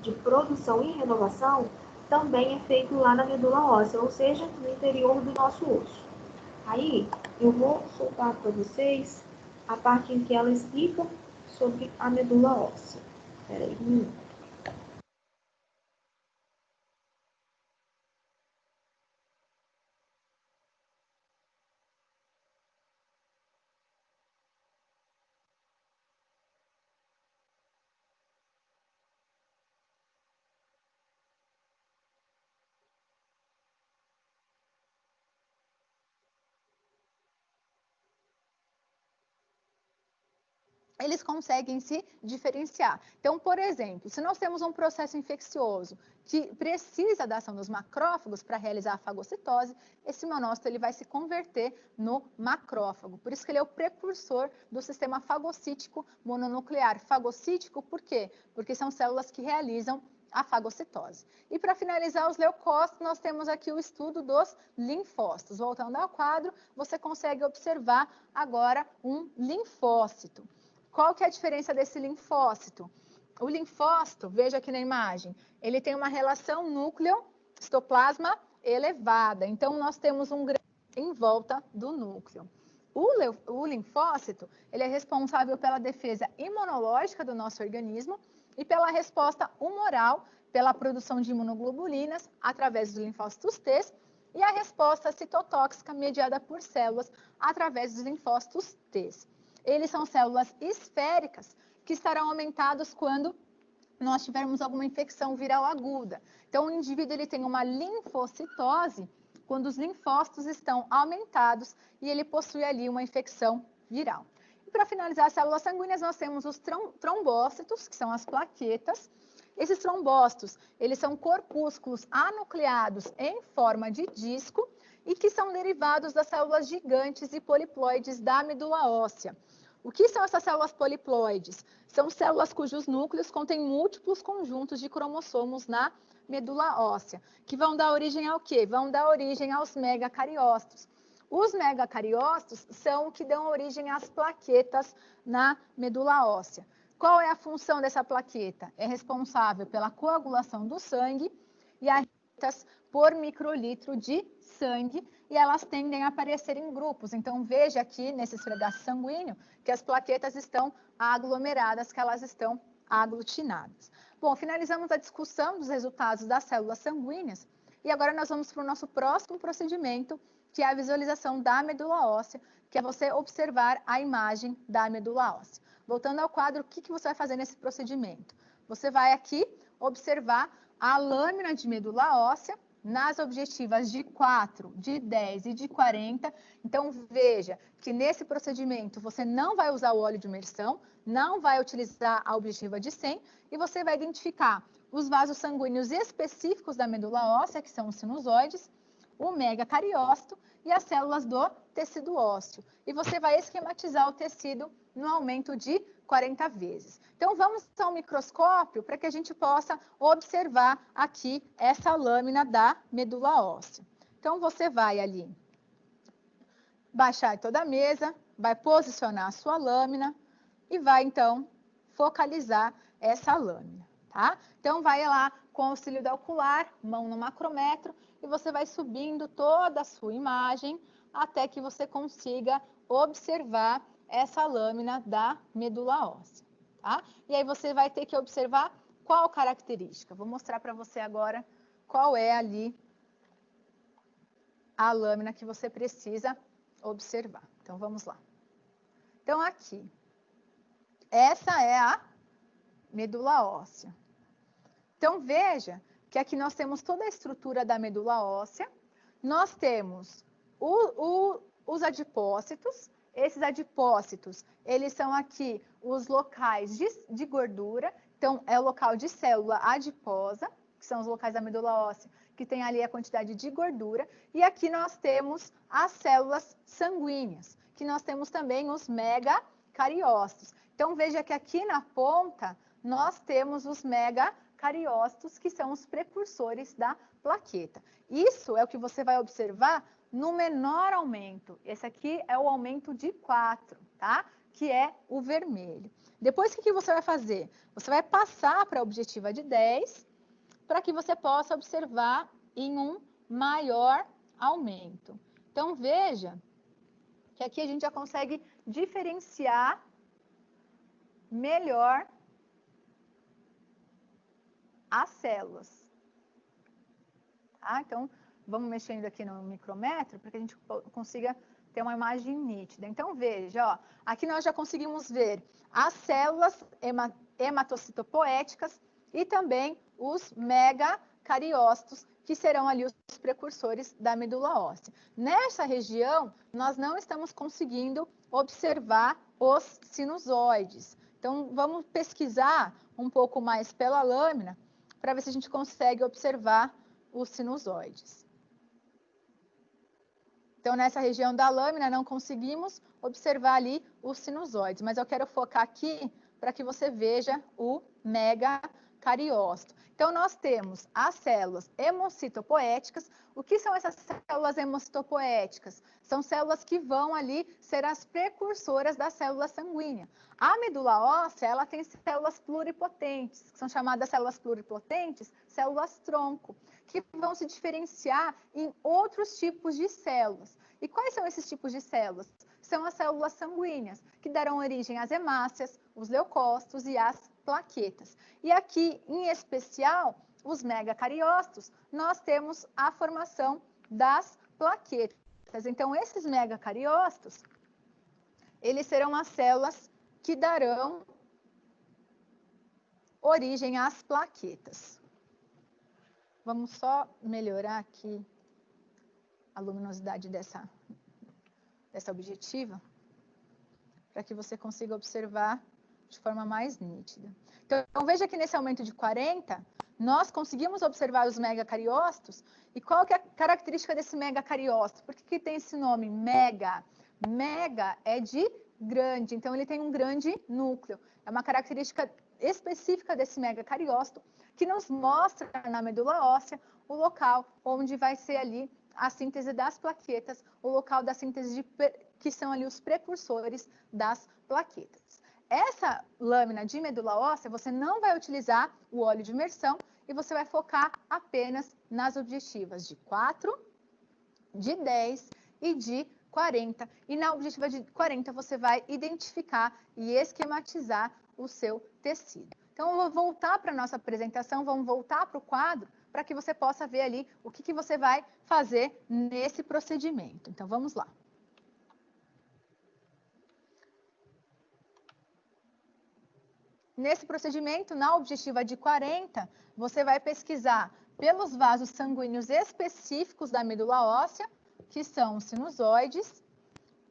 de produção e renovação também é feito lá na medula óssea, ou seja, no interior do nosso osso. Aí, eu vou soltar para vocês a parte em que ela explica sobre a medula óssea. Espera aí um minuto. Eles conseguem se diferenciar. Então, por exemplo, se nós temos um processo infeccioso que precisa da ação dos macrófagos para realizar a fagocitose, esse monócito ele vai se converter no macrófago. Por isso que ele é o precursor do sistema fagocítico mononuclear. Fagocítico por quê? Porque são células que realizam a fagocitose. E para finalizar os leucócitos, nós temos aqui o estudo dos linfócitos. Voltando ao quadro, você consegue observar agora um linfócito. Qual que é a diferença desse linfócito? O linfócito, veja aqui na imagem, ele tem uma relação núcleo-citoplasma elevada. Então, nós temos um grão em volta do núcleo. O linfócito, ele é responsável pela defesa imunológica do nosso organismo e pela resposta humoral, pela produção de imunoglobulinas através dos linfócitos T e a resposta citotóxica mediada por células através dos linfócitos T. Eles são células esféricas que estarão aumentados quando nós tivermos alguma infecção viral aguda. Então, o indivíduo ele tem uma linfocitose quando os linfócitos estão aumentados e ele possui ali uma infecção viral. E para finalizar as células sanguíneas, nós temos os trombócitos, que são as plaquetas. Esses trombócitos, eles são corpúsculos anucleados em forma de disco e que são derivados das células gigantes e poliploides da medula óssea. O que são essas células poliploides? São células cujos núcleos contêm múltiplos conjuntos de cromossomos na medula óssea, que vão dar origem ao quê? Vão dar origem aos megacariócitos. Os megacariócitos são o que dão origem às plaquetas na medula óssea. Qual é a função dessa plaqueta? É responsável pela coagulação do sangue e as por microlitro de sangue, e elas tendem a aparecer em grupos. Então, veja aqui nesse esfregaço sanguíneo que as plaquetas estão aglomeradas, que elas estão aglutinadas. Bom, finalizamos a discussão dos resultados das células sanguíneas e agora nós vamos para o nosso próximo procedimento, que é a visualização da medula óssea, que é você observar a imagem da medula óssea. Voltando ao quadro, o que você vai fazer nesse procedimento? Você vai aqui observar a lâmina de medula óssea nas objetivas de 4, de 10 e de 40. Então, veja que nesse procedimento você não vai usar o óleo de imersão, não vai utilizar a objetiva de 100 e você vai identificar os vasos sanguíneos específicos da medula óssea, que são os sinusoides, o megacariócito e as células do tecido ósseo. E você vai esquematizar o tecido no aumento de 40 vezes. Então, vamos ao microscópio para que a gente possa observar aqui essa lâmina da medula óssea. Então, você vai ali baixar toda a mesa, vai posicionar a sua lâmina e vai, então, focalizar essa lâmina, tá? Então, vai lá com o auxílio do ocular, mão no macrômetro, e você vai subindo toda a sua imagem até que você consiga observar essa lâmina da medula óssea, tá? E aí você vai ter que observar qual característica. Vou mostrar para você agora qual é ali a lâmina que você precisa observar. Então, vamos lá. Então, aqui, essa é a medula óssea. Então, veja que aqui nós temos toda a estrutura da medula óssea, nós temos os adipócitos. Esses adipócitos, eles são aqui os locais de gordura, então é o local de célula adiposa, que são os locais da medula óssea, que tem ali a quantidade de gordura, e aqui nós temos as células sanguíneas, que nós temos também os megacariócitos, Então, veja que aqui na ponta, nós temos os megacariócitos, que são os precursores da plaqueta. Isso é o que você vai observar no menor aumento. Esse aqui é o aumento de 4, tá? Que é o vermelho. Depois, o que você vai fazer? Você vai passar para a objetiva de 10, para que você possa observar em um maior aumento. Então, veja que aqui a gente já consegue diferenciar melhor as células. Tá? Então, vamos mexendo aqui no micrômetro para que a gente consiga ter uma imagem nítida. Então, veja, ó, aqui nós já conseguimos ver as células hematocitopoéticas e também os megacariócitos, que serão ali os precursores da medula óssea. Nessa região, nós não estamos conseguindo observar os sinusoides. Então, vamos pesquisar um pouco mais pela lâmina para ver se a gente consegue observar os sinusoides. Então, nessa região da lâmina, não conseguimos observar ali os sinusoides, mas eu quero focar aqui para que você veja o megacariócito. Então, nós temos as células hemocitopoéticas. O que são essas células hemocitopoéticas? São células que vão ali ser as precursoras da célula sanguínea. A medula óssea, ela tem células pluripotentes, que são chamadas células pluripotentes, células-tronco, que vão se diferenciar em outros tipos de células. E quais são esses tipos de células? São as células sanguíneas, que darão origem às hemácias, os leucócitos e às plaquetas. E aqui, em especial, os megacariócitos, nós temos a formação das plaquetas. Então, esses megacariócitos, eles serão as células que darão origem às plaquetas. Vamos só melhorar aqui a luminosidade dessa objetiva, para que você consiga observar de forma mais nítida. Então, veja que nesse aumento de 40, nós conseguimos observar os megacariócitos. E qual que é a característica desse megacariócito? Por que tem esse nome, mega? Mega é de grande, então ele tem um grande núcleo. É uma característica específica desse megacariócito que nos mostra na medula óssea o local onde vai ser ali a síntese das plaquetas, o local da síntese que são ali os precursores das plaquetas. Essa lâmina de medula óssea, você não vai utilizar o óleo de imersão e você vai focar apenas nas objetivas de 4, de 10 e de 40. E na objetiva de 40 você vai identificar e esquematizar o seu tecido. Então, eu vou voltar para a nossa apresentação, vamos voltar para o quadro, para que você possa ver ali o que você vai fazer nesse procedimento. Então, vamos lá. Nesse procedimento, na objetiva de 40, você vai pesquisar pelos vasos sanguíneos específicos da medula óssea, que são os sinusoides,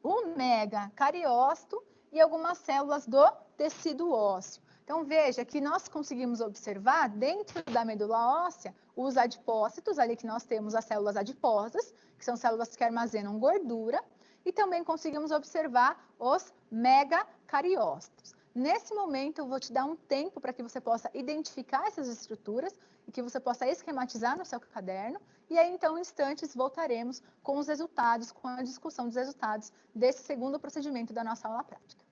o megacariócito e algumas células do tecido ósseo. Então, veja que nós conseguimos observar dentro da medula óssea os adipócitos, ali que nós temos as células adiposas, que são células que armazenam gordura, e também conseguimos observar os megacariócitos. Nesse momento, eu vou te dar um tempo para que você possa identificar essas estruturas e que você possa esquematizar no seu caderno. E aí, então, em instantes, voltaremos com os resultados, com a discussão dos resultados desse segundo procedimento da nossa aula prática.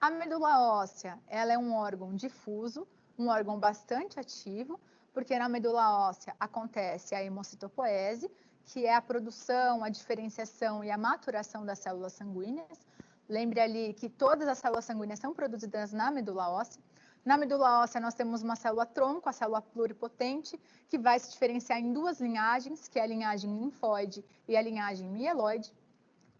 A medula óssea, ela é um órgão difuso, um órgão bastante ativo, porque na medula óssea acontece a hemocitopoese, que é a produção, a diferenciação e a maturação das células sanguíneas. Lembre ali que todas as células sanguíneas são produzidas na medula óssea. Na medula óssea, nós temos uma célula-tronco, a célula pluripotente, que vai se diferenciar em duas linhagens, que é a linhagem linfóide e a linhagem mieloide.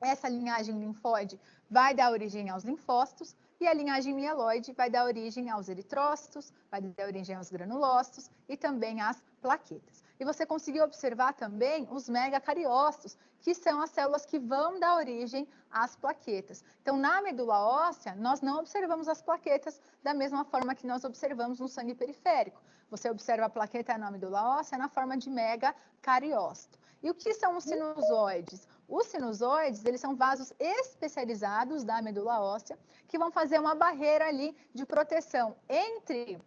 Essa linhagem linfóide vai dar origem aos linfócitos e a linhagem mieloide vai dar origem aos eritrócitos, vai dar origem aos granulócitos e também às plaquetas. E você conseguiu observar também os megacariócitos, que são as células que vão dar origem às plaquetas. Então, na medula óssea, nós não observamos as plaquetas da mesma forma que nós observamos no sangue periférico. Você observa a plaqueta na medula óssea na forma de megacariócito. E o que são os sinusoides? Os sinusoides, eles são vasos especializados da medula óssea, que vão fazer uma barreira ali de proteção entre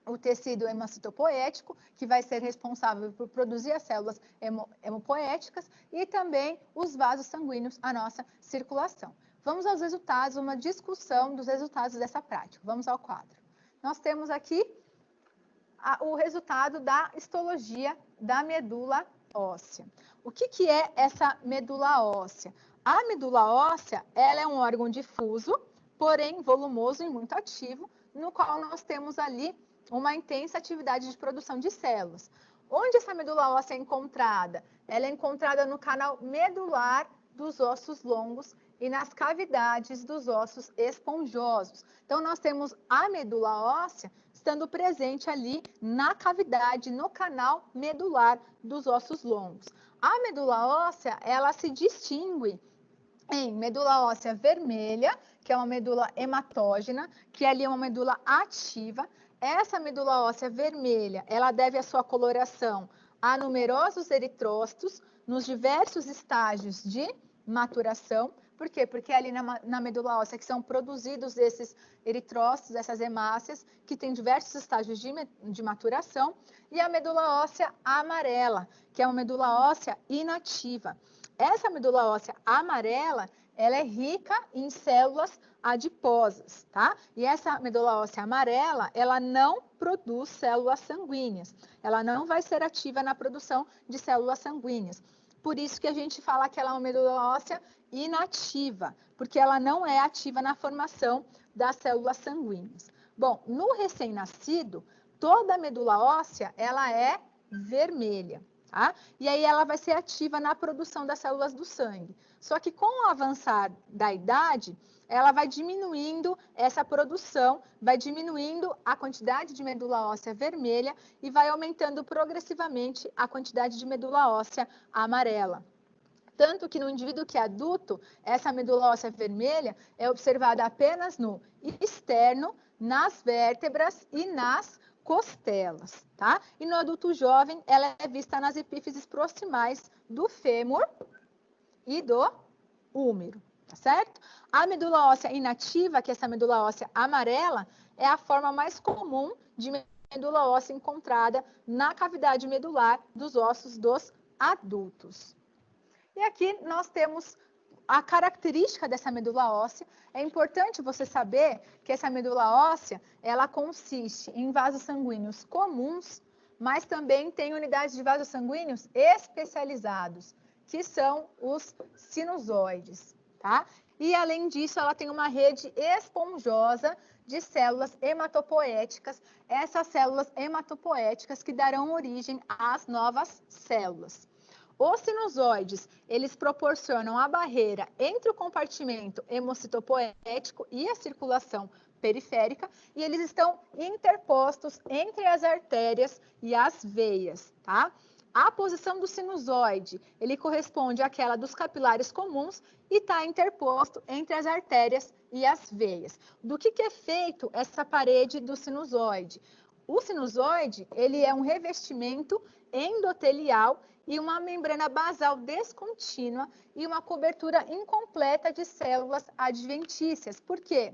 o tecido hemocitopoético, que vai ser responsável por produzir as células hemopoéticas, e também os vasos sanguíneos, a nossa circulação. Vamos aos resultados, uma discussão dos resultados dessa prática. Vamos ao quadro. Nós temos aqui o resultado da histologia da medula óssea. O que é essa medula óssea? A medula óssea, ela é um órgão difuso, porém volumoso e muito ativo, no qual nós temos ali uma intensa atividade de produção de células. Onde essa medula óssea é encontrada? Ela é encontrada no canal medular dos ossos longos e nas cavidades dos ossos esponjosos. Então, nós temos a medula óssea estando presente ali na cavidade, no canal medular dos ossos longos. A medula óssea, ela se distingue em medula óssea vermelha, que é uma medula hematógena, que ali é uma medula ativa. Essa medula óssea vermelha, ela deve a sua coloração a numerosos eritrócitos nos diversos estágios de maturação. Por quê? Porque ali na medula óssea que são produzidos esses eritrócitos, essas hemácias, que tem diversos estágios de maturação, e a medula óssea amarela, que é uma medula óssea inativa. Essa medula óssea amarela, ela é rica em células adiposas, tá? E essa medula óssea amarela, ela não produz células sanguíneas. Ela não vai ser ativa na produção de células sanguíneas. Por isso que a gente fala que ela é uma medula óssea inativa, porque ela não é ativa na formação das células sanguíneas. Bom, no recém-nascido, toda a medula óssea, ela é vermelha. Tá? E aí ela vai ser ativa na produção das células do sangue. Só que com o avançar da idade, ela vai diminuindo essa produção, vai diminuindo a quantidade de medula óssea vermelha e vai aumentando progressivamente a quantidade de medula óssea amarela. Tanto que no indivíduo que é adulto, essa medula óssea vermelha é observada apenas no externo, nas vértebras e nas costelas, tá? E no adulto jovem, ela é vista nas epífises proximais do fêmur e do húmero, tá certo? A medula óssea inativa, que é essa medula óssea amarela, é a forma mais comum de medula óssea encontrada na cavidade medular dos ossos dos adultos. E aqui nós temos a característica dessa medula óssea. É importante você saber que essa medula óssea, ela consiste em vasos sanguíneos comuns, mas também tem unidades de vasos sanguíneos especializados, que são os sinusoides, tá? E além disso, ela tem uma rede esponjosa de células hematopoéticas, essas células hematopoéticas que darão origem às novas células. Os sinusoides, eles proporcionam a barreira entre o compartimento hemocitopoético e a circulação periférica, e eles estão interpostos entre as artérias e as veias, tá? A posição do sinusoide, ele corresponde àquela dos capilares comuns e está interposto entre as artérias e as veias. Do que é feito essa parede do sinusoide? O sinusoide, ele é um revestimento endotelial e uma membrana basal descontínua e uma cobertura incompleta de células adventícias. Por quê?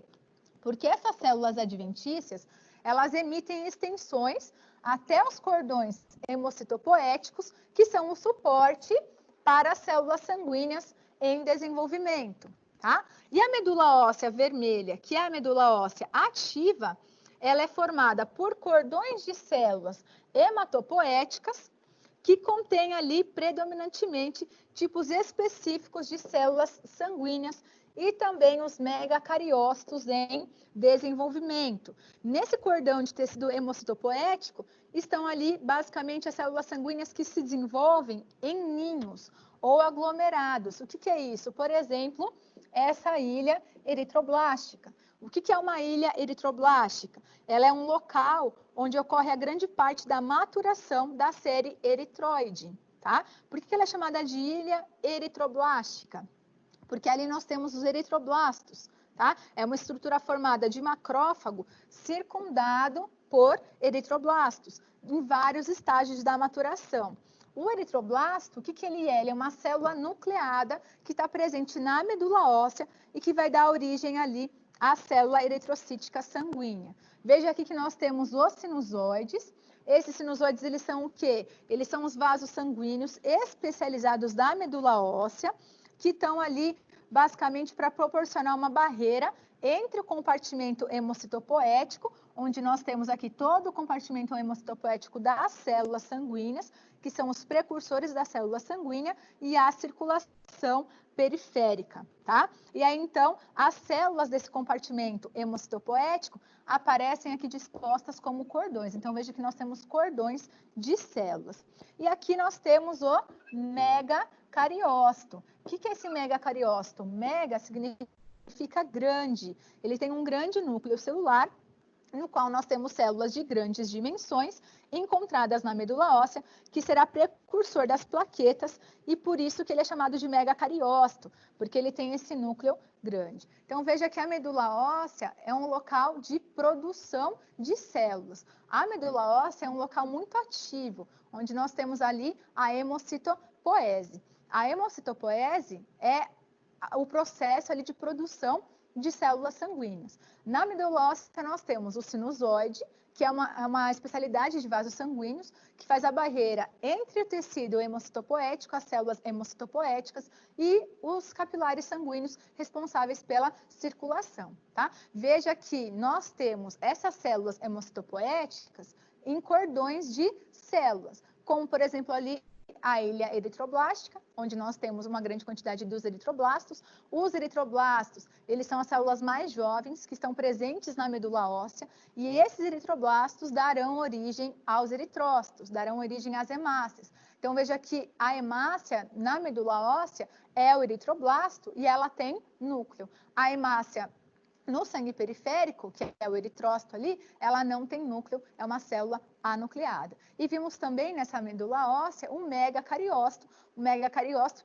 Porque essas células adventícias, elas emitem extensões até os cordões hemocitopoéticos, que são o suporte para as células sanguíneas em desenvolvimento, tá? E a medula óssea vermelha, que é a medula óssea ativa, ela é formada por cordões de células hematopoéticas que contém ali predominantemente tipos específicos de células sanguíneas e também os megacariócitos em desenvolvimento. Nesse cordão de tecido hemocitopoético, estão ali basicamente as células sanguíneas que se desenvolvem em ninhos ou aglomerados. O que é isso? Por exemplo, essa ilha eritroblástica. O que é uma ilha eritroblástica? Ela é um local onde ocorre a grande parte da maturação da série eritroide. Tá? Por que ela é chamada de ilha eritroblástica? Porque ali nós temos os eritroblastos. Tá? É uma estrutura formada de macrófago circundado por eritroblastos, em vários estágios da maturação. O eritroblasto, o que ele é? Ele é uma célula nucleada que está presente na medula óssea e que vai dar origem ali à célula eritrocítica sanguínea. Veja aqui que nós temos os sinusoides. Esses sinusoides, eles são o quê? Eles são os vasos sanguíneos especializados da medula óssea, que estão ali basicamente para proporcionar uma barreira entre o compartimento hemocitopoético, onde nós temos aqui todo o compartimento hemocitopoético das células sanguíneas, que são os precursores da célula sanguínea, e a circulação periférica, tá? E aí, então, as células desse compartimento hemocitopoético aparecem aqui dispostas como cordões. Então, veja que nós temos cordões de células. E aqui nós temos o megacariócito. O que é esse megacariócito? Mega significa grande. Ele tem um grande núcleo celular, no qual nós temos células de grandes dimensões encontradas na medula óssea, que será precursor das plaquetas, e por isso que ele é chamado de megacariócito, porque ele tem esse núcleo grande. Então, veja que a medula óssea é um local de produção de células. A medula óssea é um local muito ativo, onde nós temos ali a hemocitopoese. A hemocitopoese é o processo ali de produção de células sanguíneas. Na medula óssea, nós temos o sinusoide, que é uma especialidade de vasos sanguíneos, que faz a barreira entre o tecido hemocitopoético, as células hemocitopoéticas, e os capilares sanguíneos responsáveis pela circulação. Tá? Veja que nós temos essas células hemocitopoéticas em cordões de células, como, por exemplo, ali a ilha eritroblástica, onde nós temos uma grande quantidade dos eritroblastos. Os eritroblastos, eles são as células mais jovens que estão presentes na medula óssea, e esses eritroblastos darão origem aos eritrócitos, darão origem às hemácias. Então, veja que a hemácia na medula óssea é o eritroblasto e ela tem núcleo. A hemácia no sangue periférico, que é o eritrócito ali, ela não tem núcleo, é uma célula anucleada. E vimos também nessa medula óssea um megacariócito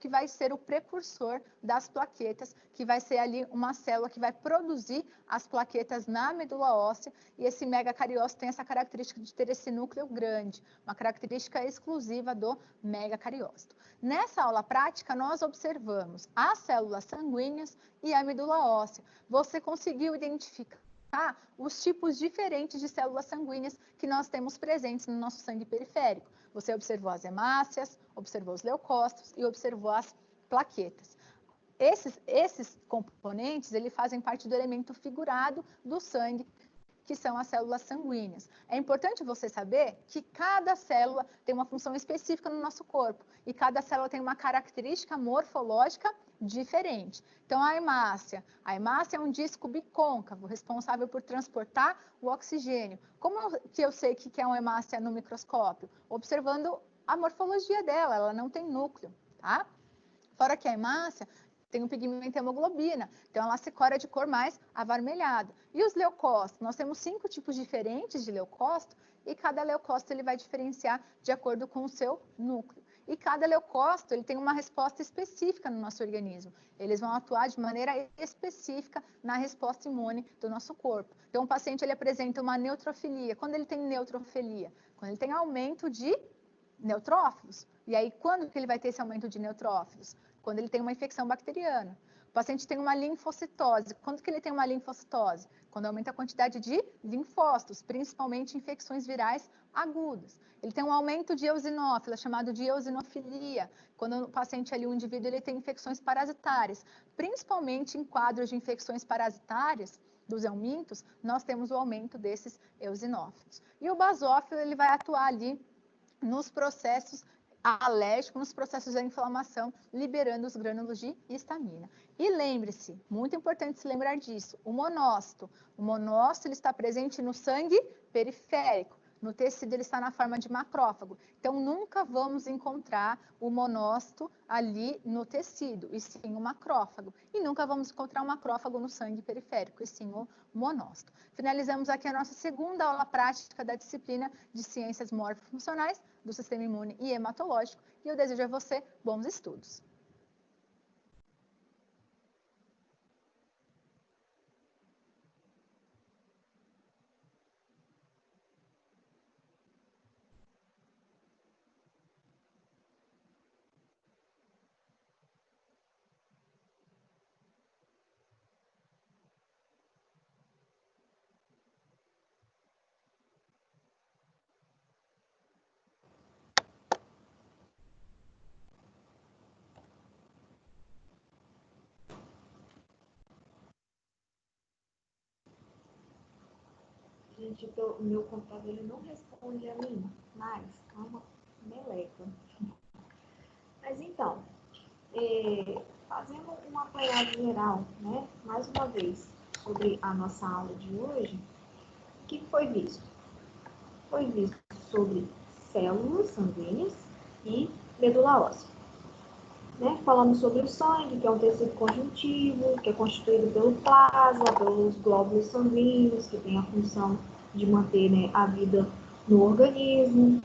que vai ser o precursor das plaquetas, que vai ser ali uma célula que vai produzir as plaquetas na medula óssea, e esse megacariócito tem essa característica de ter esse núcleo grande, uma característica exclusiva do megacariócito. Nessa aula prática, nós observamos as células sanguíneas e a medula óssea. Você conseguiu identificar os tipos diferentes de células sanguíneas que nós temos presentes no nosso sangue periférico. Você observou as hemácias, observou os leucócitos e observou as plaquetas. Esses componentes, eles fazem parte do elemento figurado do sangue, que são as células sanguíneas. É importante você saber que cada célula tem uma função específica no nosso corpo e cada célula tem uma característica morfológica diferente. Então, a hemácia é um disco bicôncavo, responsável por transportar o oxigênio. Como que eu sei que é uma hemácia no microscópio? Observando a morfologia dela, ela não tem núcleo, tá? Fora que a hemácia tem um pigmento hemoglobina, então ela se cora de cor mais avermelhada. E os leucócitos? Nós temos 5 tipos diferentes de leucócito, e cada leucócito ele vai diferenciar de acordo com o seu núcleo. E cada leucócito ele tem uma resposta específica no nosso organismo. Eles vão atuar de maneira específica na resposta imune do nosso corpo. Então, o paciente ele apresenta uma neutrofilia. Quando ele tem neutrofilia? Quando ele tem aumento de neutrófilos. E aí, quando que ele vai ter esse aumento de neutrófilos? Quando ele tem uma infecção bacteriana. O paciente tem uma linfocitose. Quando que ele tem uma linfocitose? Quando aumenta a quantidade de linfócitos, principalmente infecções virais agudas. Ele tem um aumento de eosinófila, chamado de eosinofilia. Quando o paciente ali, o indivíduo, ele tem infecções parasitárias. Principalmente em quadros de infecções parasitárias, dos helmintos, nós temos o aumento desses eosinófilos. E o basófilo, ele vai atuar ali nos processos alérgico nos processos de inflamação, liberando os grânulos de histamina. E lembre-se, muito importante se lembrar disso, o monócito ele está presente no sangue periférico. No tecido, ele está na forma de macrófago. Então, nunca vamos encontrar o monócito ali no tecido, e sim o macrófago. E nunca vamos encontrar o macrófago no sangue periférico, e sim o monócito. Finalizamos aqui a nossa segunda aula prática da disciplina de Ciências Morfofuncionais, do Sistema Imune e Hematológico. E eu desejo a você bons estudos. Gente, o meu computador ele não responde a mim, mas é uma meleca. Mas então, fazendo um apanhado geral, né, mais uma vez, sobre a nossa aula de hoje, o que foi visto? Foi visto sobre células sanguíneas e medula óssea. Né? Falamos sobre o sangue, que é um tecido conjuntivo, que é constituído pelo plasma, pelos glóbulos sanguíneos, que tem a função de manter, né, a vida no organismo,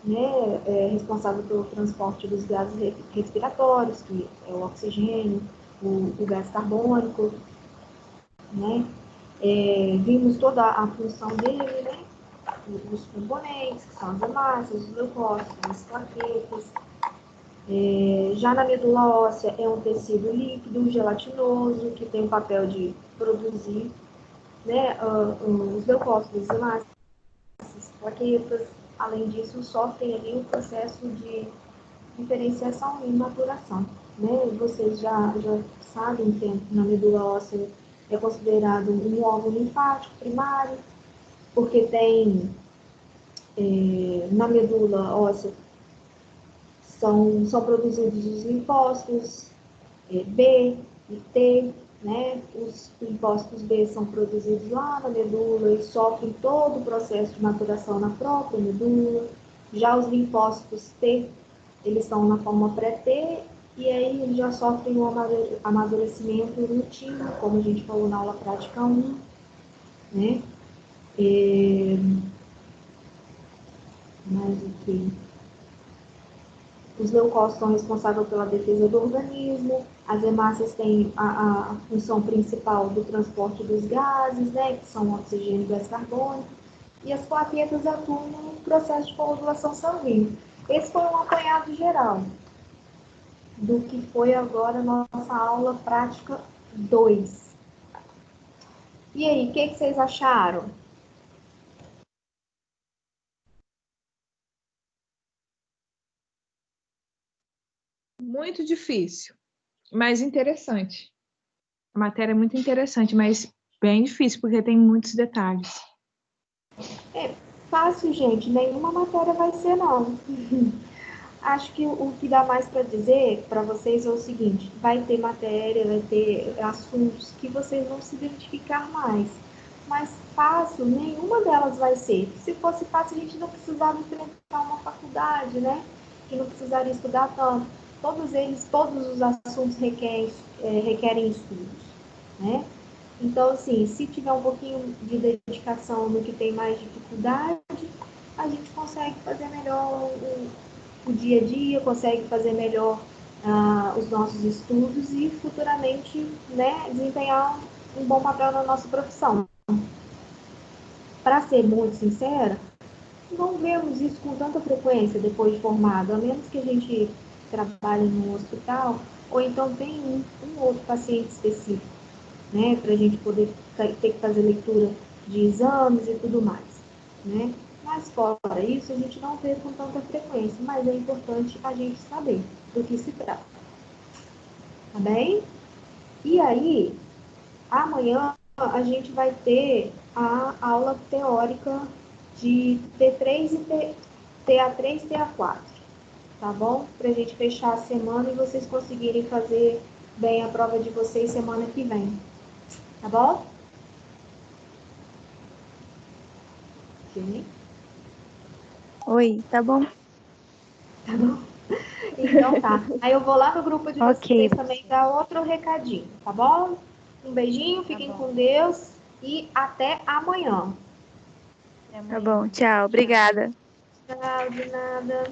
né, responsável pelo transporte dos gases respiratórios, que é o oxigênio, o gás carbônico, né? Vimos toda a função dele, né? Os componentes, que são as hemácias, os leucócitos, as plaquetas. Já na medula óssea é um tecido líquido, gelatinoso, que tem o papel de produzir, né, os leucócitos, as hemácias, as plaquetas. Além disso, sofrem ali um processo de diferenciação e maturação. Né? Vocês já sabem que na medula óssea é considerado um órgão linfático primário, porque tem na medula óssea são produzidos os linfócitos B e T, né? Os linfócitos B são produzidos lá na medula e sofrem todo o processo de maturação na própria medula. Já os linfócitos T, eles estão na forma pré-T e aí eles já sofrem um amadurecimento no timo, como a gente falou na aula prática 1, né? Mais o que? Os leucócitos são responsáveis pela defesa do organismo, as hemácias têm a função principal do transporte dos gases, né, que são oxigênio e gás carbônico, e as plaquetas atuam no processo de coagulação sanguínea. Esse foi um apanhado geral do que foi agora a nossa aula prática 2. E aí, o que vocês acharam? Muito difícil, mas interessante. A matéria é muito interessante, mas bem difícil, porque tem muitos detalhes. Fácil, gente. Nenhuma matéria vai ser, não. Acho que o que dá mais para dizer para vocês é o seguinte: vai ter matéria, vai ter assuntos que vocês vão se identificar mais. Mas fácil, nenhuma delas vai ser. Se fosse fácil, a gente não precisava enfrentar uma faculdade, né? Que não precisaria estudar tanto. Todos os assuntos requerem estudos, né? Então, assim, se tiver um pouquinho de dedicação no que tem mais dificuldade, a gente consegue fazer melhor o dia a dia, consegue fazer melhor os nossos estudos e futuramente, né, desempenhar um bom papel na nossa profissão. Para ser muito sincera, não vemos isso com tanta frequência depois de formado, a menos que a gente trabalhe no hospital ou então tem um outro paciente específico, né, para a gente poder ter que fazer leitura de exames e tudo mais, né? Mas fora isso, a gente não vê com tanta frequência, mas é importante a gente saber do que se trata. Tá bem? E aí, amanhã a gente vai ter a aula teórica de T3 e TA3 e TA4. tá bom? Pra gente fechar a semana e vocês conseguirem fazer bem a prova de vocês semana que vem. Tá bom? Ok. Oi, tá bom? Tá bom? Então tá. Aí eu vou lá no grupo de Ok. vocês também dar outro recadinho, tá bom? Um beijinho, fiquem com Deus e até amanhã. Tá bom, tchau. Obrigada. Tchau, de nada.